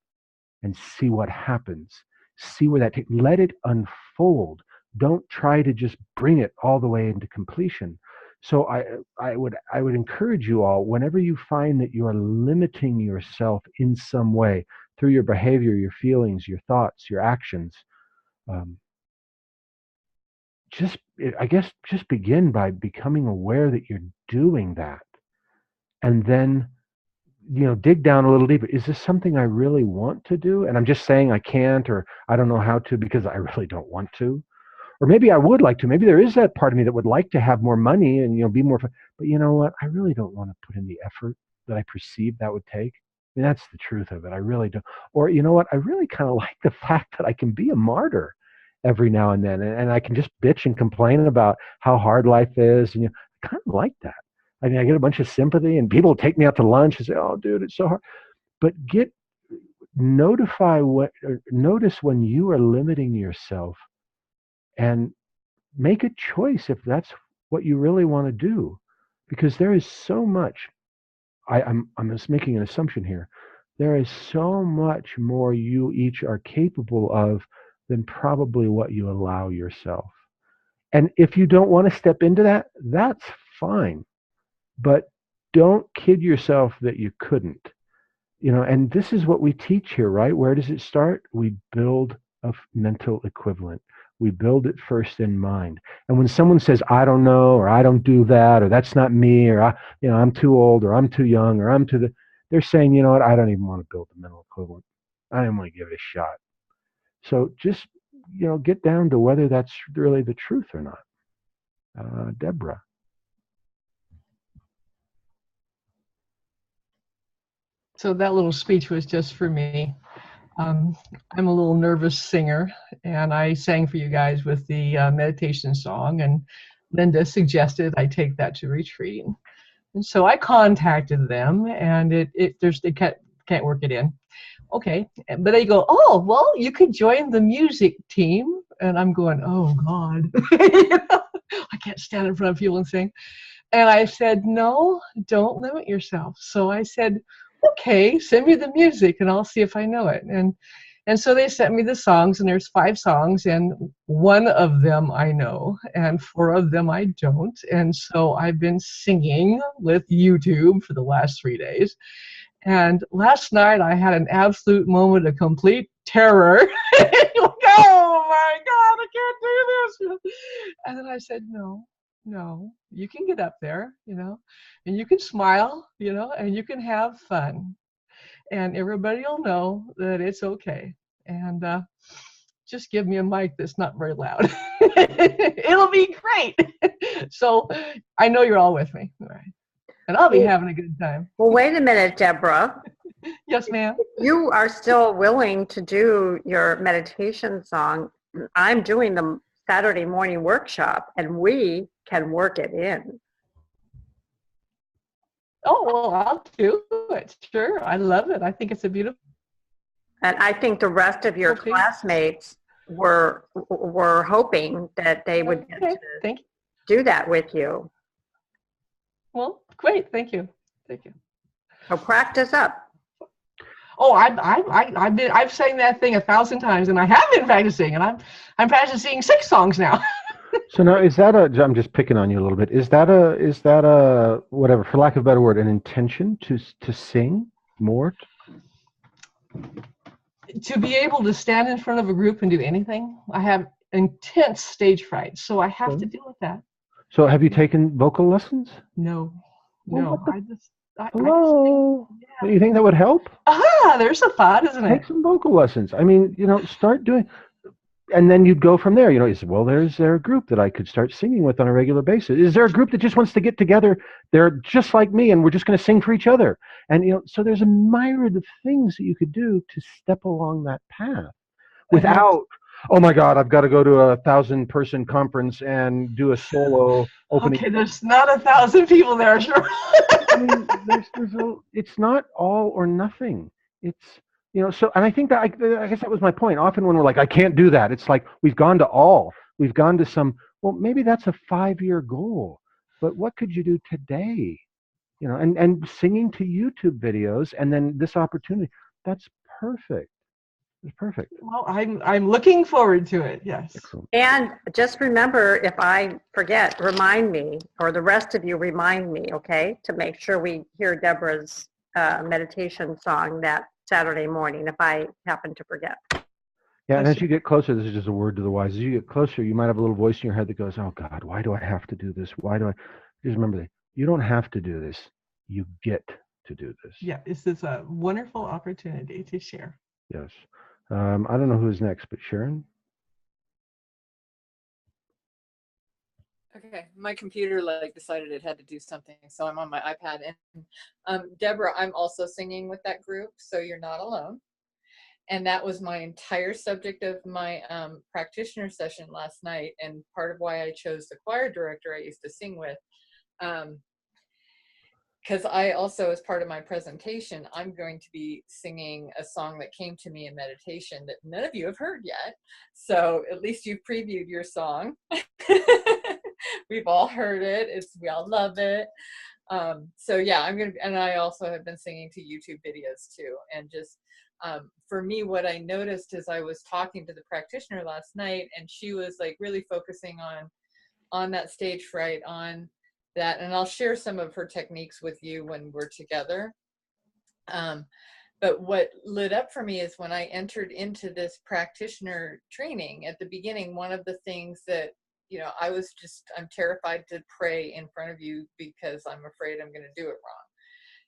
and see what happens. See where that takes. Let it unfold. Don't try to just bring it all the way into completion. So I would encourage you all, whenever you find that you are limiting yourself in some way through your behavior, your feelings, your thoughts, your actions, just begin by becoming aware that you're doing that, and then dig down a little deeper. Is this something I really want to do? And I'm just saying I can't, or I don't know how to because I really don't want to. Or maybe I would like to. Maybe there is that part of me that would like to have more money and be more. But you know what? I really don't want to put in the effort that I perceive that would take. I mean, that's the truth of it. I really don't. Or you know what? I really kind of like the fact that I can be a martyr every now and then, and I can just bitch and complain about how hard life is. And I kind of like that. I mean, I get a bunch of sympathy, and people take me out to lunch and say, "Oh, dude, it's so hard." But notice when you are limiting yourself, and make a choice if that's what you really want to do, because there is so much. I'm just making an assumption here. There is so much more you each are capable of than probably what you allow yourself. And if you don't want to step into that, that's fine. But don't kid yourself that you couldn't. And this is what we teach here, right? Where does it start? We build a mental equivalent. We build it first in mind. And when someone says, I don't know, or I don't do that, or that's not me, or I'm too old, or I'm too young, or they're saying, you know what, I don't even want to build the mental equivalent. I don't want to give it a shot. So just, get down to whether that's really the truth or not. Deborah. So that little speech was just for me. I'm a little nervous singer, and I sang for you guys with the meditation song, and Linda suggested I take that to retreat. And so I contacted them, and they can't work it in. Okay, but they go, oh, well, you could join the music team. And I'm going, oh, God. I can't stand in front of people and sing. And I said, no, don't limit yourself. So I said, okay, send me the music and I'll see if I know it. And so they sent me the songs, and there's 5 songs, and 1 of them I know, and 4 of them I don't. And so I've been singing with YouTube for the last 3 days. And last night I had an absolute moment of complete terror. Like, oh my God, I can't do this. And then I said, no, you can get up there, and you can smile, and you can have fun. And everybody will know that it's okay. And just give me a mic that's not very loud. It'll be great. So I know you're all with me. All right. And I'll be having a good time. Well, wait a minute, Deborah. Yes, ma'am. You are still willing to do your meditation song. I'm doing the Saturday morning workshop, and we can work it in. Oh, well, I'll do it. Sure. I love it. I think it's a beautiful. And I think the rest of your classmates were hoping that they would get to Thank you. do that with you. Well, great. Thank you. Thank you. So practice up. Oh, I've sang that thing 1,000 times, and I have been practicing, and I'm practicing 6 songs now. So now, is that I'm just picking on you a little bit. Is that a whatever, for lack of a better word, an intention to sing more? To be able to stand in front of a group and do anything, I have intense stage fright, so I have to deal with that. So have you taken vocal lessons? No, Well, no. Hello. Don't you think that would help? There's a thought, isn't it? Take some vocal lessons. I mean, start doing, and then you'd go from there. You say, is there a group that I could start singing with on a regular basis? Is there a group that just wants to get together? They're just like me, and we're just going to sing for each other. And so there's a myriad of things that you could do to step along that path without, oh my God, I've got to go to a 1,000-person conference and do a solo opening. Okay, there's not 1,000 people there, sure. I mean, it's not all or nothing. It's, so, and I think that, I guess that was my point. Often when we're like, I can't do that, it's like, we've gone to all. We've gone to some, well, maybe that's a 5-year goal, but what could you do today? And singing to YouTube videos, and then this opportunity, that's perfect. It's perfect. Well, I'm looking forward to it, yes. Excellent. And just remember, if I forget, remind me, or the rest of you remind me, okay, to make sure we hear Deborah's meditation song that Saturday morning, if I happen to forget. Yeah, and as you get closer, this is just a word to the wise. As you get closer, you might have a little voice in your head that goes, oh God, why do I have to do this? Why do I? Just remember that you don't have to do this. You get to do this. Yeah, this is a wonderful opportunity to share. Yes. I don't know who's next, but Sharon? Okay, my computer decided it had to do something, so I'm on my iPad. And Deborah, I'm also singing with that group, so you're not alone. And that was my entire subject of my practitioner session last night, and part of why I chose the choir director I used to sing with. Because I also, as part of my presentation, I'm going to be singing a song that came to me in meditation that none of you have heard yet. So at least you've previewed your song. We've all heard it. We all love it. So yeah, and I also have been singing to YouTube videos too. And just for me, what I noticed is I was talking to the practitioner last night, and she was really focusing on that stage fright, on that, and I'll share some of her techniques with you when we're together. But what lit up for me is when I entered into this practitioner training at the beginning, one of the things that, I'm terrified to pray in front of you because I'm afraid I'm going to do it wrong.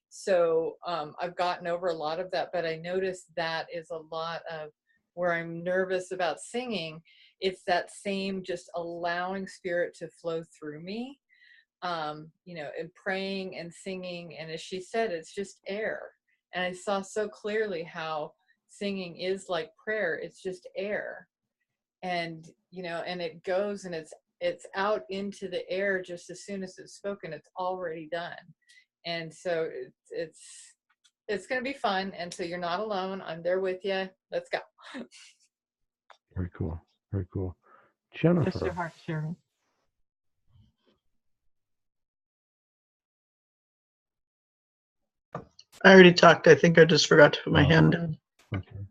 So I've gotten over a lot of that, but I noticed that is a lot of where I'm nervous about singing. It's that same just allowing spirit to flow through me. And praying and singing, and as she said, it's just air. And I saw so clearly how singing is like prayer. It's just air, and and it goes and it's out into the air just as soon as it's spoken. It's already done, and so it's going to be fun. And so you're not alone. I'm there with you. Let's go. Very cool. Very cool. Jennifer. Bless your heart, Sharon. I already talked. I think I just forgot to put my hand down. Okay.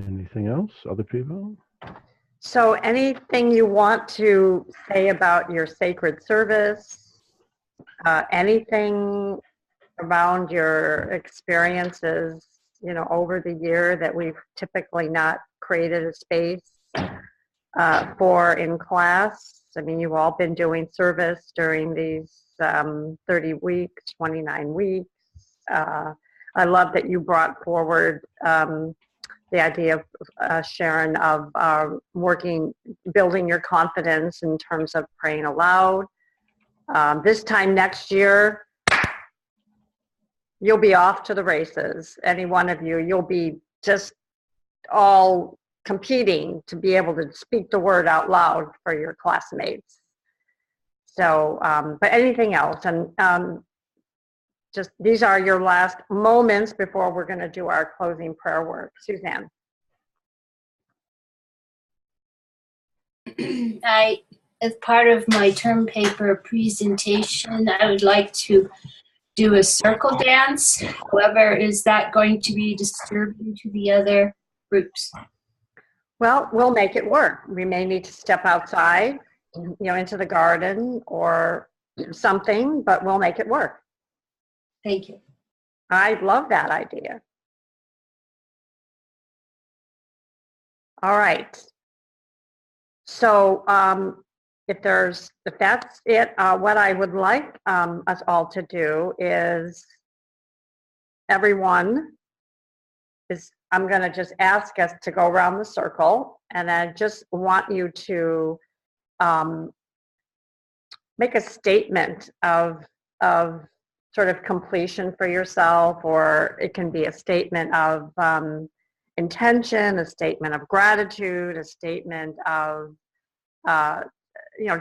Anything else? Other people? So anything you want to say about your sacred service, anything around your experiences, over the year that we've typically not created a space for in class? I mean, you've all been doing service during these 30 weeks, 29 weeks. I love that you brought forward the idea of, Sharon, of building your confidence in terms of praying aloud. This time next year, you'll be off to the races. Any one of you, you'll be just all competing to be able to speak the word out loud for your classmates. So, but anything else? And just these are your last moments before we're going to do our closing prayer work. Suzanne. As part of my term paper presentation, I would like to do a circle dance. However, is that going to be disturbing to the other groups? Well, we'll make it work. We may need to step outside, into the garden or something, but we'll make it work. Thank you. I love that idea. All right. So if that's it, what I would like us all to do is I'm going to just ask us to go around the circle, and I just want you to make a statement of sort of completion for yourself, or it can be a statement of intention, a statement of gratitude, a statement of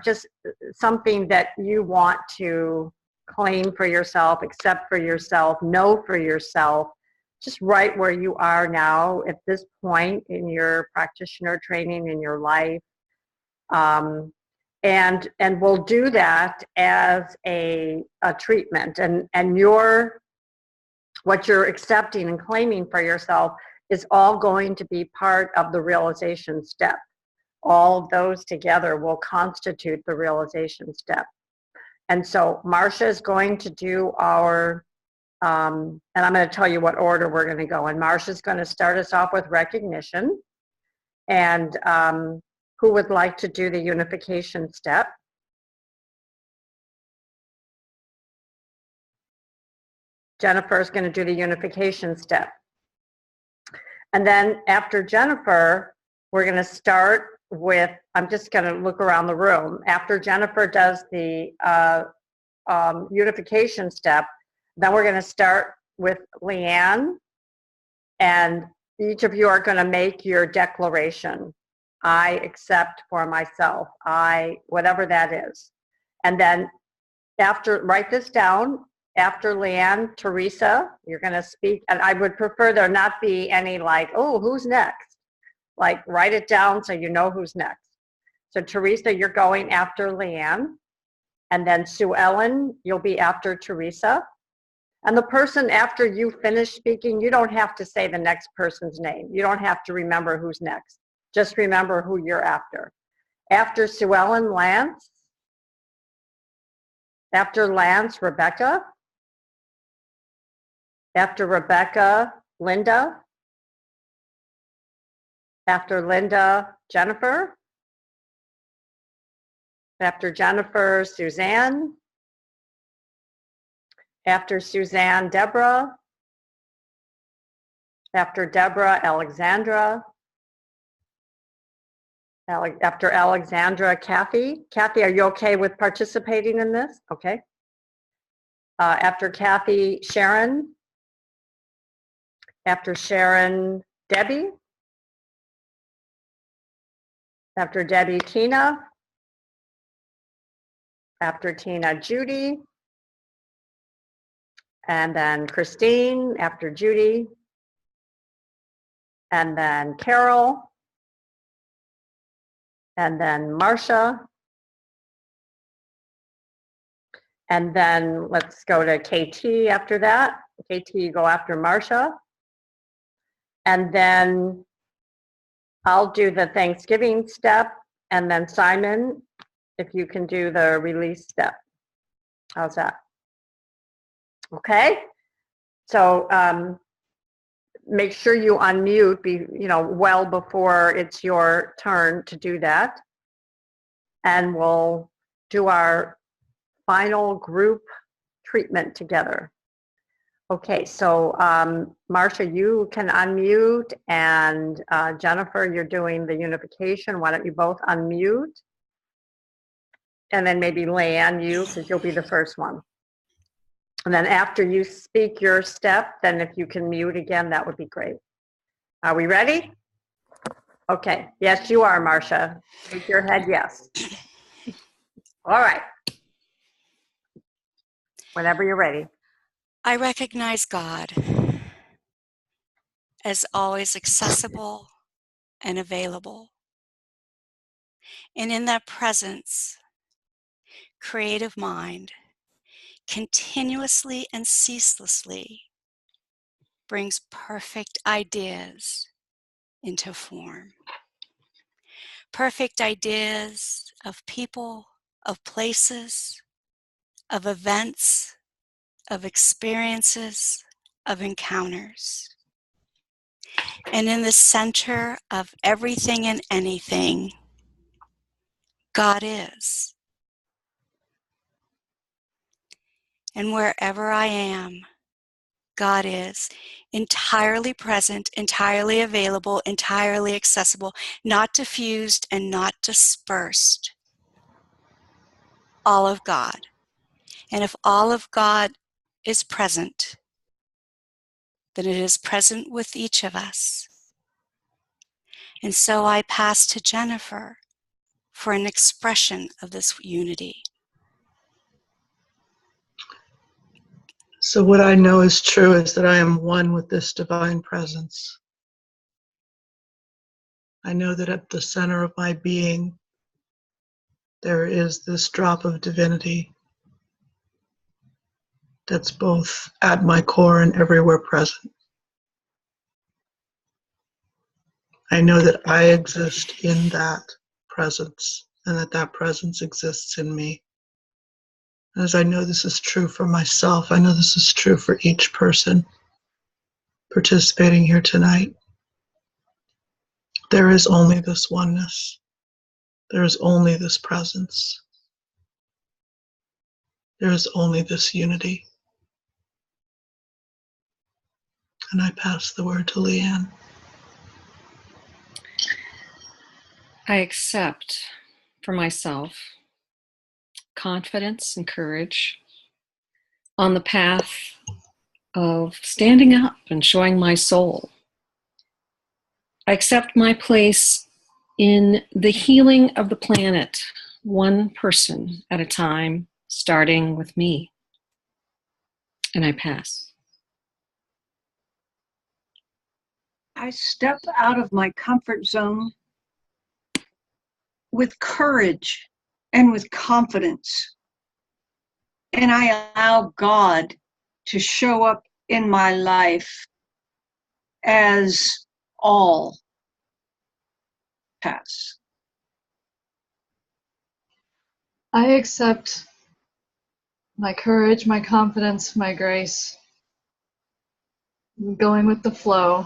just something that you want to claim for yourself, accept for yourself, know for yourself, just right where you are now at this point in your practitioner training in your life. And we'll do that as a treatment, and what you're accepting and claiming for yourself is all going to be part of the realization step. All of those together will constitute the realization step. And so Marcia is going to do our, and I'm going to tell you what order we're going to go in. Marcia's going to start us off with recognition. And who would like to do the unification step? Jennifer is going to do the unification step. And then after Jennifer, we're going to start with, I'm just going to look around the room. After Jennifer does the unification step, then we're going to start with Leanne, and each of you are going to make your declaration. I accept for myself, whatever that is. And then write this down. After Leanne, Teresa, you're going to speak, and I would prefer there not be any like, oh, who's next? Like, write it down so you know who's next. So Teresa, you're going after Leanne, and then Sue Ellen, you'll be after Teresa. And the person after you finish speaking, you don't have to say the next person's name. You don't have to remember who's next. Just remember who you're after. After Sue Ellen, Lance. After Lance, Rebecca. After Rebecca, Linda. After Linda, Jennifer. After Jennifer, Suzanne. After Suzanne, Deborah. After Deborah, Alexandra. After Alexandra, Kathy. Kathy, are you okay with participating in this? Okay. After Kathy, Sharon. After Sharon, Debbie. After Debbie, Tina. After Tina, Judy. And then Christine, after Judy. And then Carol. And then Marcia. And then let's go to KT after that. KT, you go after Marcia. And then I'll do the Thanksgiving step, and then Simon, if you can do the release step. How's that? Okay. So make sure you unmute, well before it's your turn to do that. And we'll do our final group treatment together. Okay, so Marcia, you can unmute, and Jennifer, you're doing the unification. Why don't you both unmute? And then maybe Leanne, you, because you'll be the first one. And then after you speak your step, then if you can mute again, that would be great. Are we ready? Okay, yes, you are, Marcia. Shake your head, yes. All right. Whenever you're ready. I recognize God as always accessible and available. And in that presence, creative mind continuously and ceaselessly brings perfect ideas into form. Perfect ideas of people, of places, of events, of experiences, of encounters. And in the center of everything and anything, God is. And wherever I am, God is entirely present, entirely available, entirely accessible, not diffused and not dispersed. All of God. And if all of God is present, then it is present with each of us. And so I pass to Jennifer for an expression of this unity. So what I know is true is that I am one with this divine presence. I know that at the center of my being, there is this drop of divinity that's both at my core and everywhere present. I know that I exist in that presence and that that presence exists in me. And as I know this is true for myself, I know this is true for each person participating here tonight. There is only this oneness. There is only this presence. There is only this unity. And I pass the word to Leanne. I accept for myself confidence and courage on the path of standing up and showing my soul. I accept my place in the healing of the planet, one person at a time, starting with me. And I pass. I step out of my comfort zone with courage and with confidence. And I allow God to show up in my life as all. Pass. I accept my courage, my confidence, my grace, going with the flow,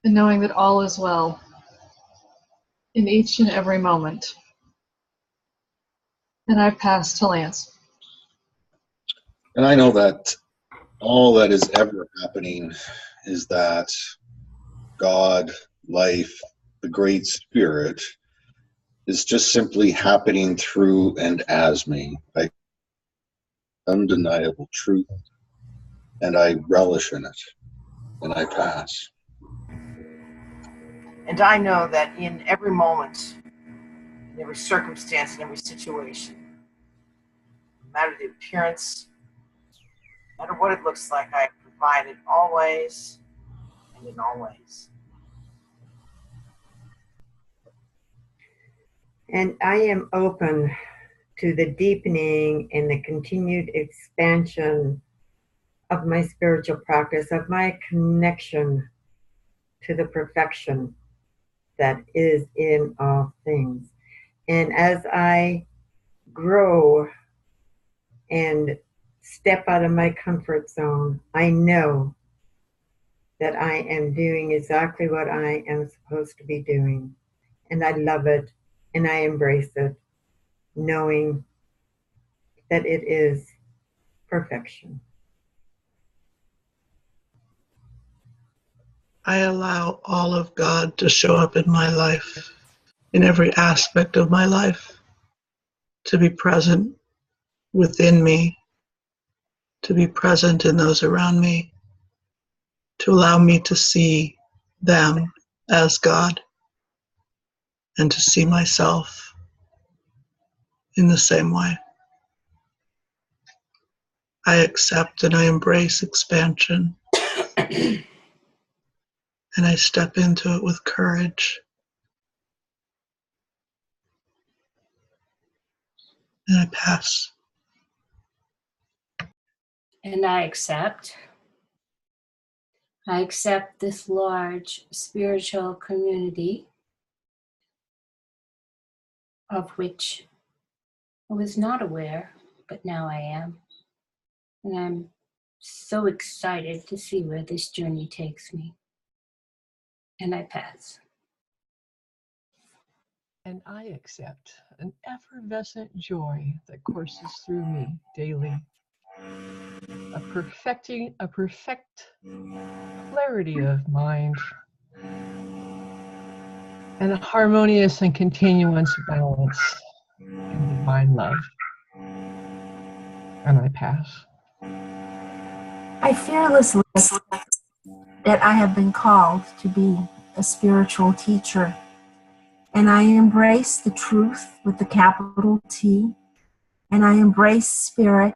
and knowing that all is well in each and every moment. And I pass to Lance. And I know that all that is ever happening is that God, life, the Great Spirit is just simply happening through and as me. I undeniable truth, and I relish in it, and I pass. And I know that in every moment, in every circumstance, in every situation, no matter the appearance, no matter what it looks like, I provide it always and in all ways. And I am open to the deepening and the continued expansion of my spiritual practice, of my connection to the perfection that is in all things. And as I grow and step out of my comfort zone, I know that I am doing exactly what I am supposed to be doing. And I love it and I embrace it, knowing that it is perfection. I allow all of God to show up in my life, in every aspect of my life, to be present within me, to be present in those around me, to allow me to see them as God, and to see myself in the same way. I accept and I embrace expansion. And I step into it with courage. And I pass. And I accept. I accept this large spiritual community of which I was not aware, but now I am. And I'm so excited to see where this journey takes me. And I pass. And I accept an effervescent joy that courses through me daily. A perfect clarity of mind. And a harmonious and continuous balance in divine love. And I pass. I fearlessly accept that I have been called to be a spiritual teacher, and I embrace the truth with the capital T, and I embrace spirit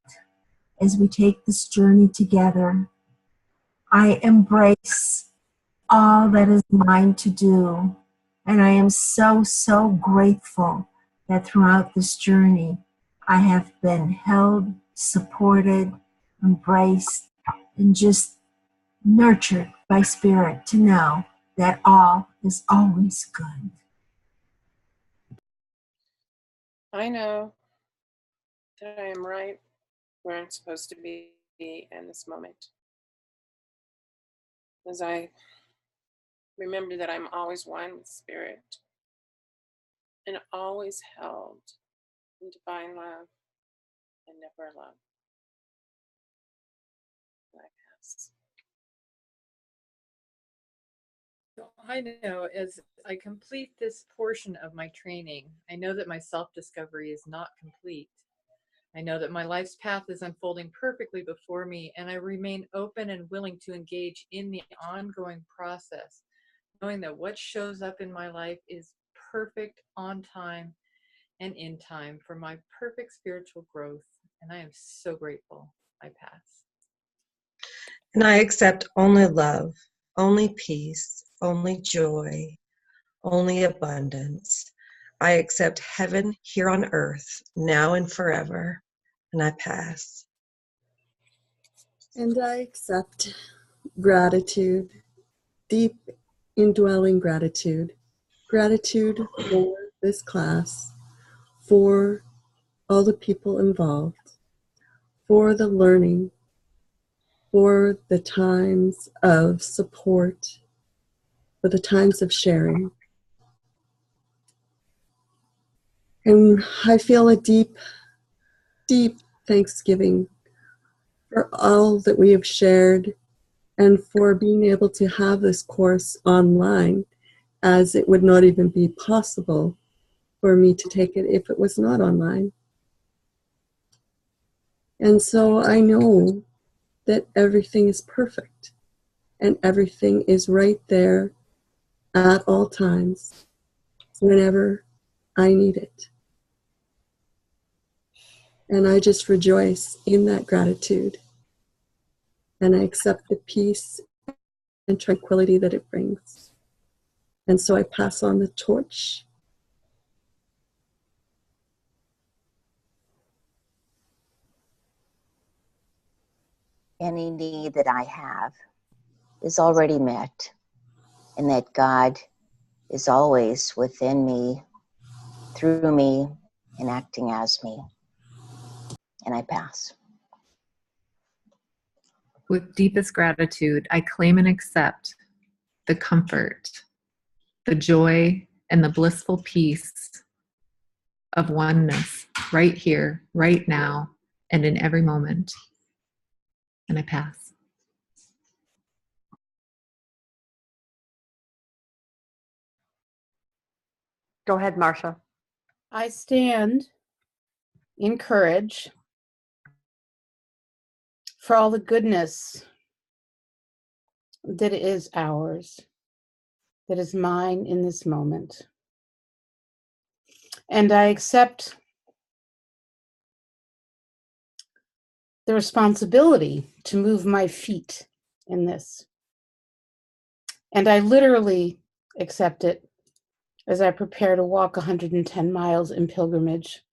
as we take this journey together. I embrace all that is mine to do, and I am so, so grateful that throughout this journey I have been held, supported, embraced, and just nurtured by spirit to know that all is always good. I know that I am right where I'm supposed to be in this moment. As I remember that I'm always one with spirit and always held in divine love and never alone. And I pass. I know as I complete this portion of my training, I know that my self-discovery is not complete. I know that my life's path is unfolding perfectly before me, and I remain open and willing to engage in the ongoing process, knowing that what shows up in my life is perfect, on time, and in time for my perfect spiritual growth. And I am so grateful. I pass. And I accept only love, only peace, only joy, only abundance. I accept heaven here on earth, now and forever, and I pass. And I accept gratitude, deep indwelling gratitude. Gratitude for this class, for all the people involved, for the learning, for the times of support, for the times of sharing. And I feel a deep, deep thanksgiving for all that we have shared and for being able to have this course online, as it would not even be possible for me to take it if it was not online. And so I know that everything is perfect and everything is right there at all times, whenever I need it. And I just rejoice in that gratitude. And I accept the peace and tranquility that it brings. And so I pass on the torch. Any need that I have is already met, and that God is always within me, through me, and acting as me. And I pass. With deepest gratitude, I claim and accept the comfort, the joy, and the blissful peace of oneness right here, right now, and in every moment. And I pass. Go ahead, Marcia. I stand in courage for all the goodness that is ours, that is mine in this moment. And I accept the responsibility to move my feet in this. And I literally accept it as I prepare to walk 110 miles in pilgrimage.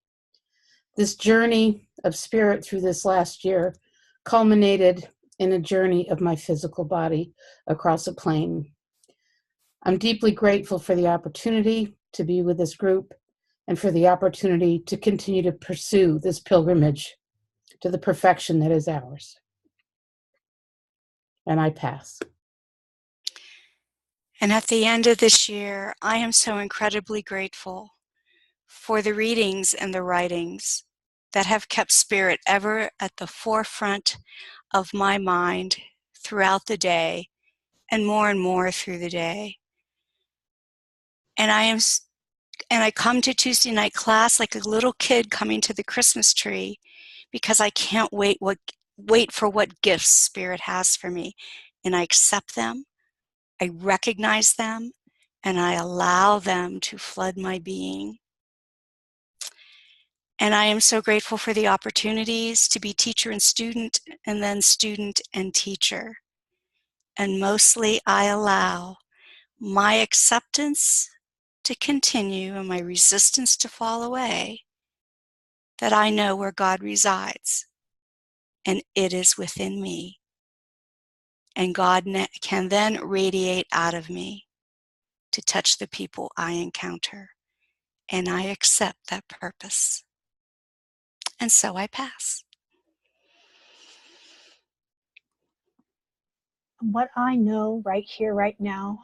This journey of spirit through this last year culminated in a journey of my physical body across a plain. I'm deeply grateful for the opportunity to be with this group and for the opportunity to continue to pursue this pilgrimage to the perfection that is ours. And I pass. And at the end of this year, I am so incredibly grateful for the readings and the writings that have kept spirit ever at the forefront of my mind throughout the day and more through the day. And I come to Tuesday night class like a little kid coming to the Christmas tree because I can't wait for what gifts Spirit has for me. And I accept them, I recognize them, and I allow them to flood my being. And I am so grateful for the opportunities to be teacher and student, and then student and teacher. And mostly I allow my acceptance to continue and my resistance to fall away, that I know where God resides, and it is within me. And God can then radiate out of me to touch the people I encounter. And I accept that purpose. And so I pass. What I know right here, right now,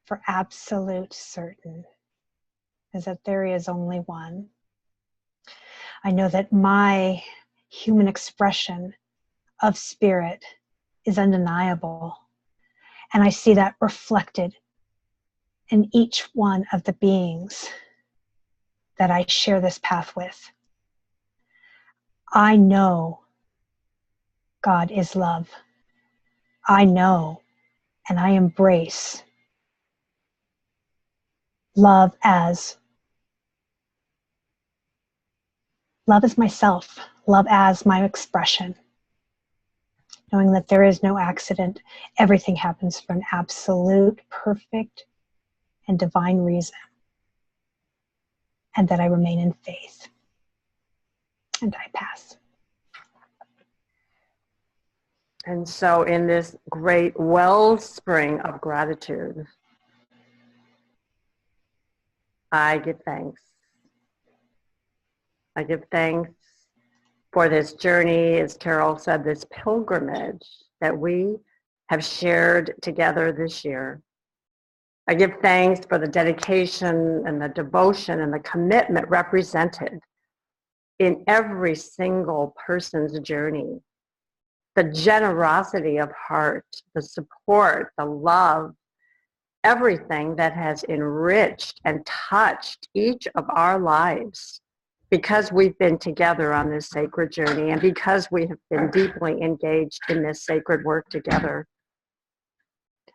for absolute certain, is that there is only one. I know that my human expression of spirit is undeniable. And I see that reflected in each one of the beings that I share this path with. I know God is love. I know and I embrace love as myself, love as my expression. Knowing that there is no accident, everything happens for an absolute, perfect, and divine reason. And that I remain in faith. And I pass. And so in this great wellspring of gratitude, I give thanks. I give thanks for this journey, as Carol said, this pilgrimage that we have shared together this year. I give thanks for the dedication and the devotion and the commitment represented in every single person's journey. The generosity of heart, the support, the love, everything that has enriched and touched each of our lives because we've been together on this sacred journey and because we have been deeply engaged in this sacred work together.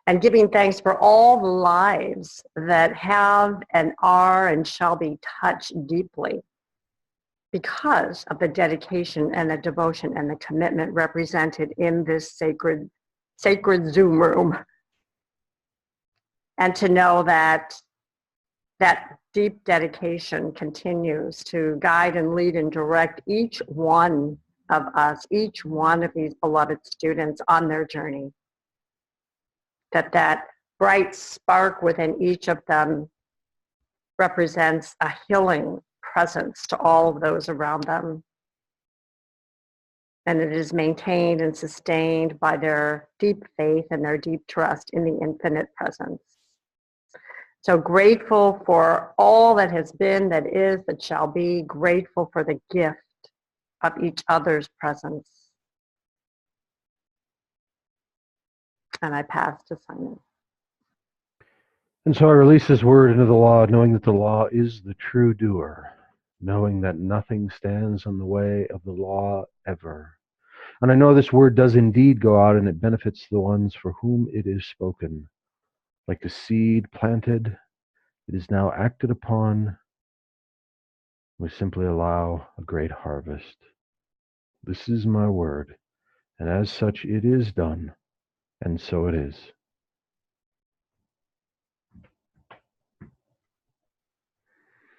And giving thanks for all the lives that have and are and shall be touched deeply because of the dedication and the devotion and the commitment represented in this sacred Zoom room. And to know that that deep dedication continues to guide and lead and direct each one of us, each one of these beloved students on their journey. That bright spark within each of them represents a healing presence to all of those around them. And it is maintained and sustained by their deep faith and their deep trust in the infinite presence. So grateful for all that has been, that is, that shall be, grateful for the gift of each other's presence. And I pass to Simon. And so I release this word into the law, knowing that the law is the true doer, knowing that nothing stands in the way of the law ever. And I know this word does indeed go out and it benefits the ones for whom it is spoken. Like the seed planted, it is now acted upon. We simply allow a great harvest. This is my word, and as such it is done, and so it is.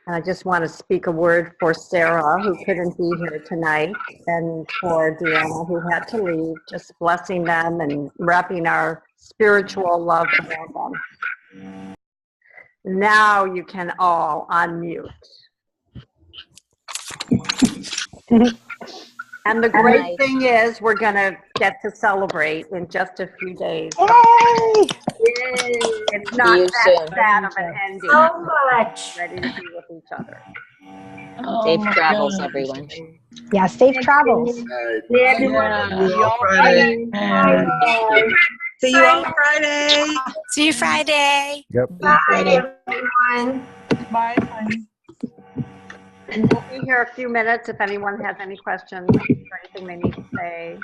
And I just want to speak a word for Sarah, who couldn't be here tonight, and for Deanna, who had to leave, just blessing them and wrapping our spiritual love around them. Now you can all unmute. And the great thing is we're going to get to celebrate in just a few days. Yay! It's not that sad of an ending. So much. Ready to be with each other. Safe travels, everyone. Yeah, safe travels. See everyone. See you all Friday. See you all Friday. See you Friday. Yep. Bye, everyone. Bye. And we'll be here a few minutes if anyone has any questions or anything they need to say.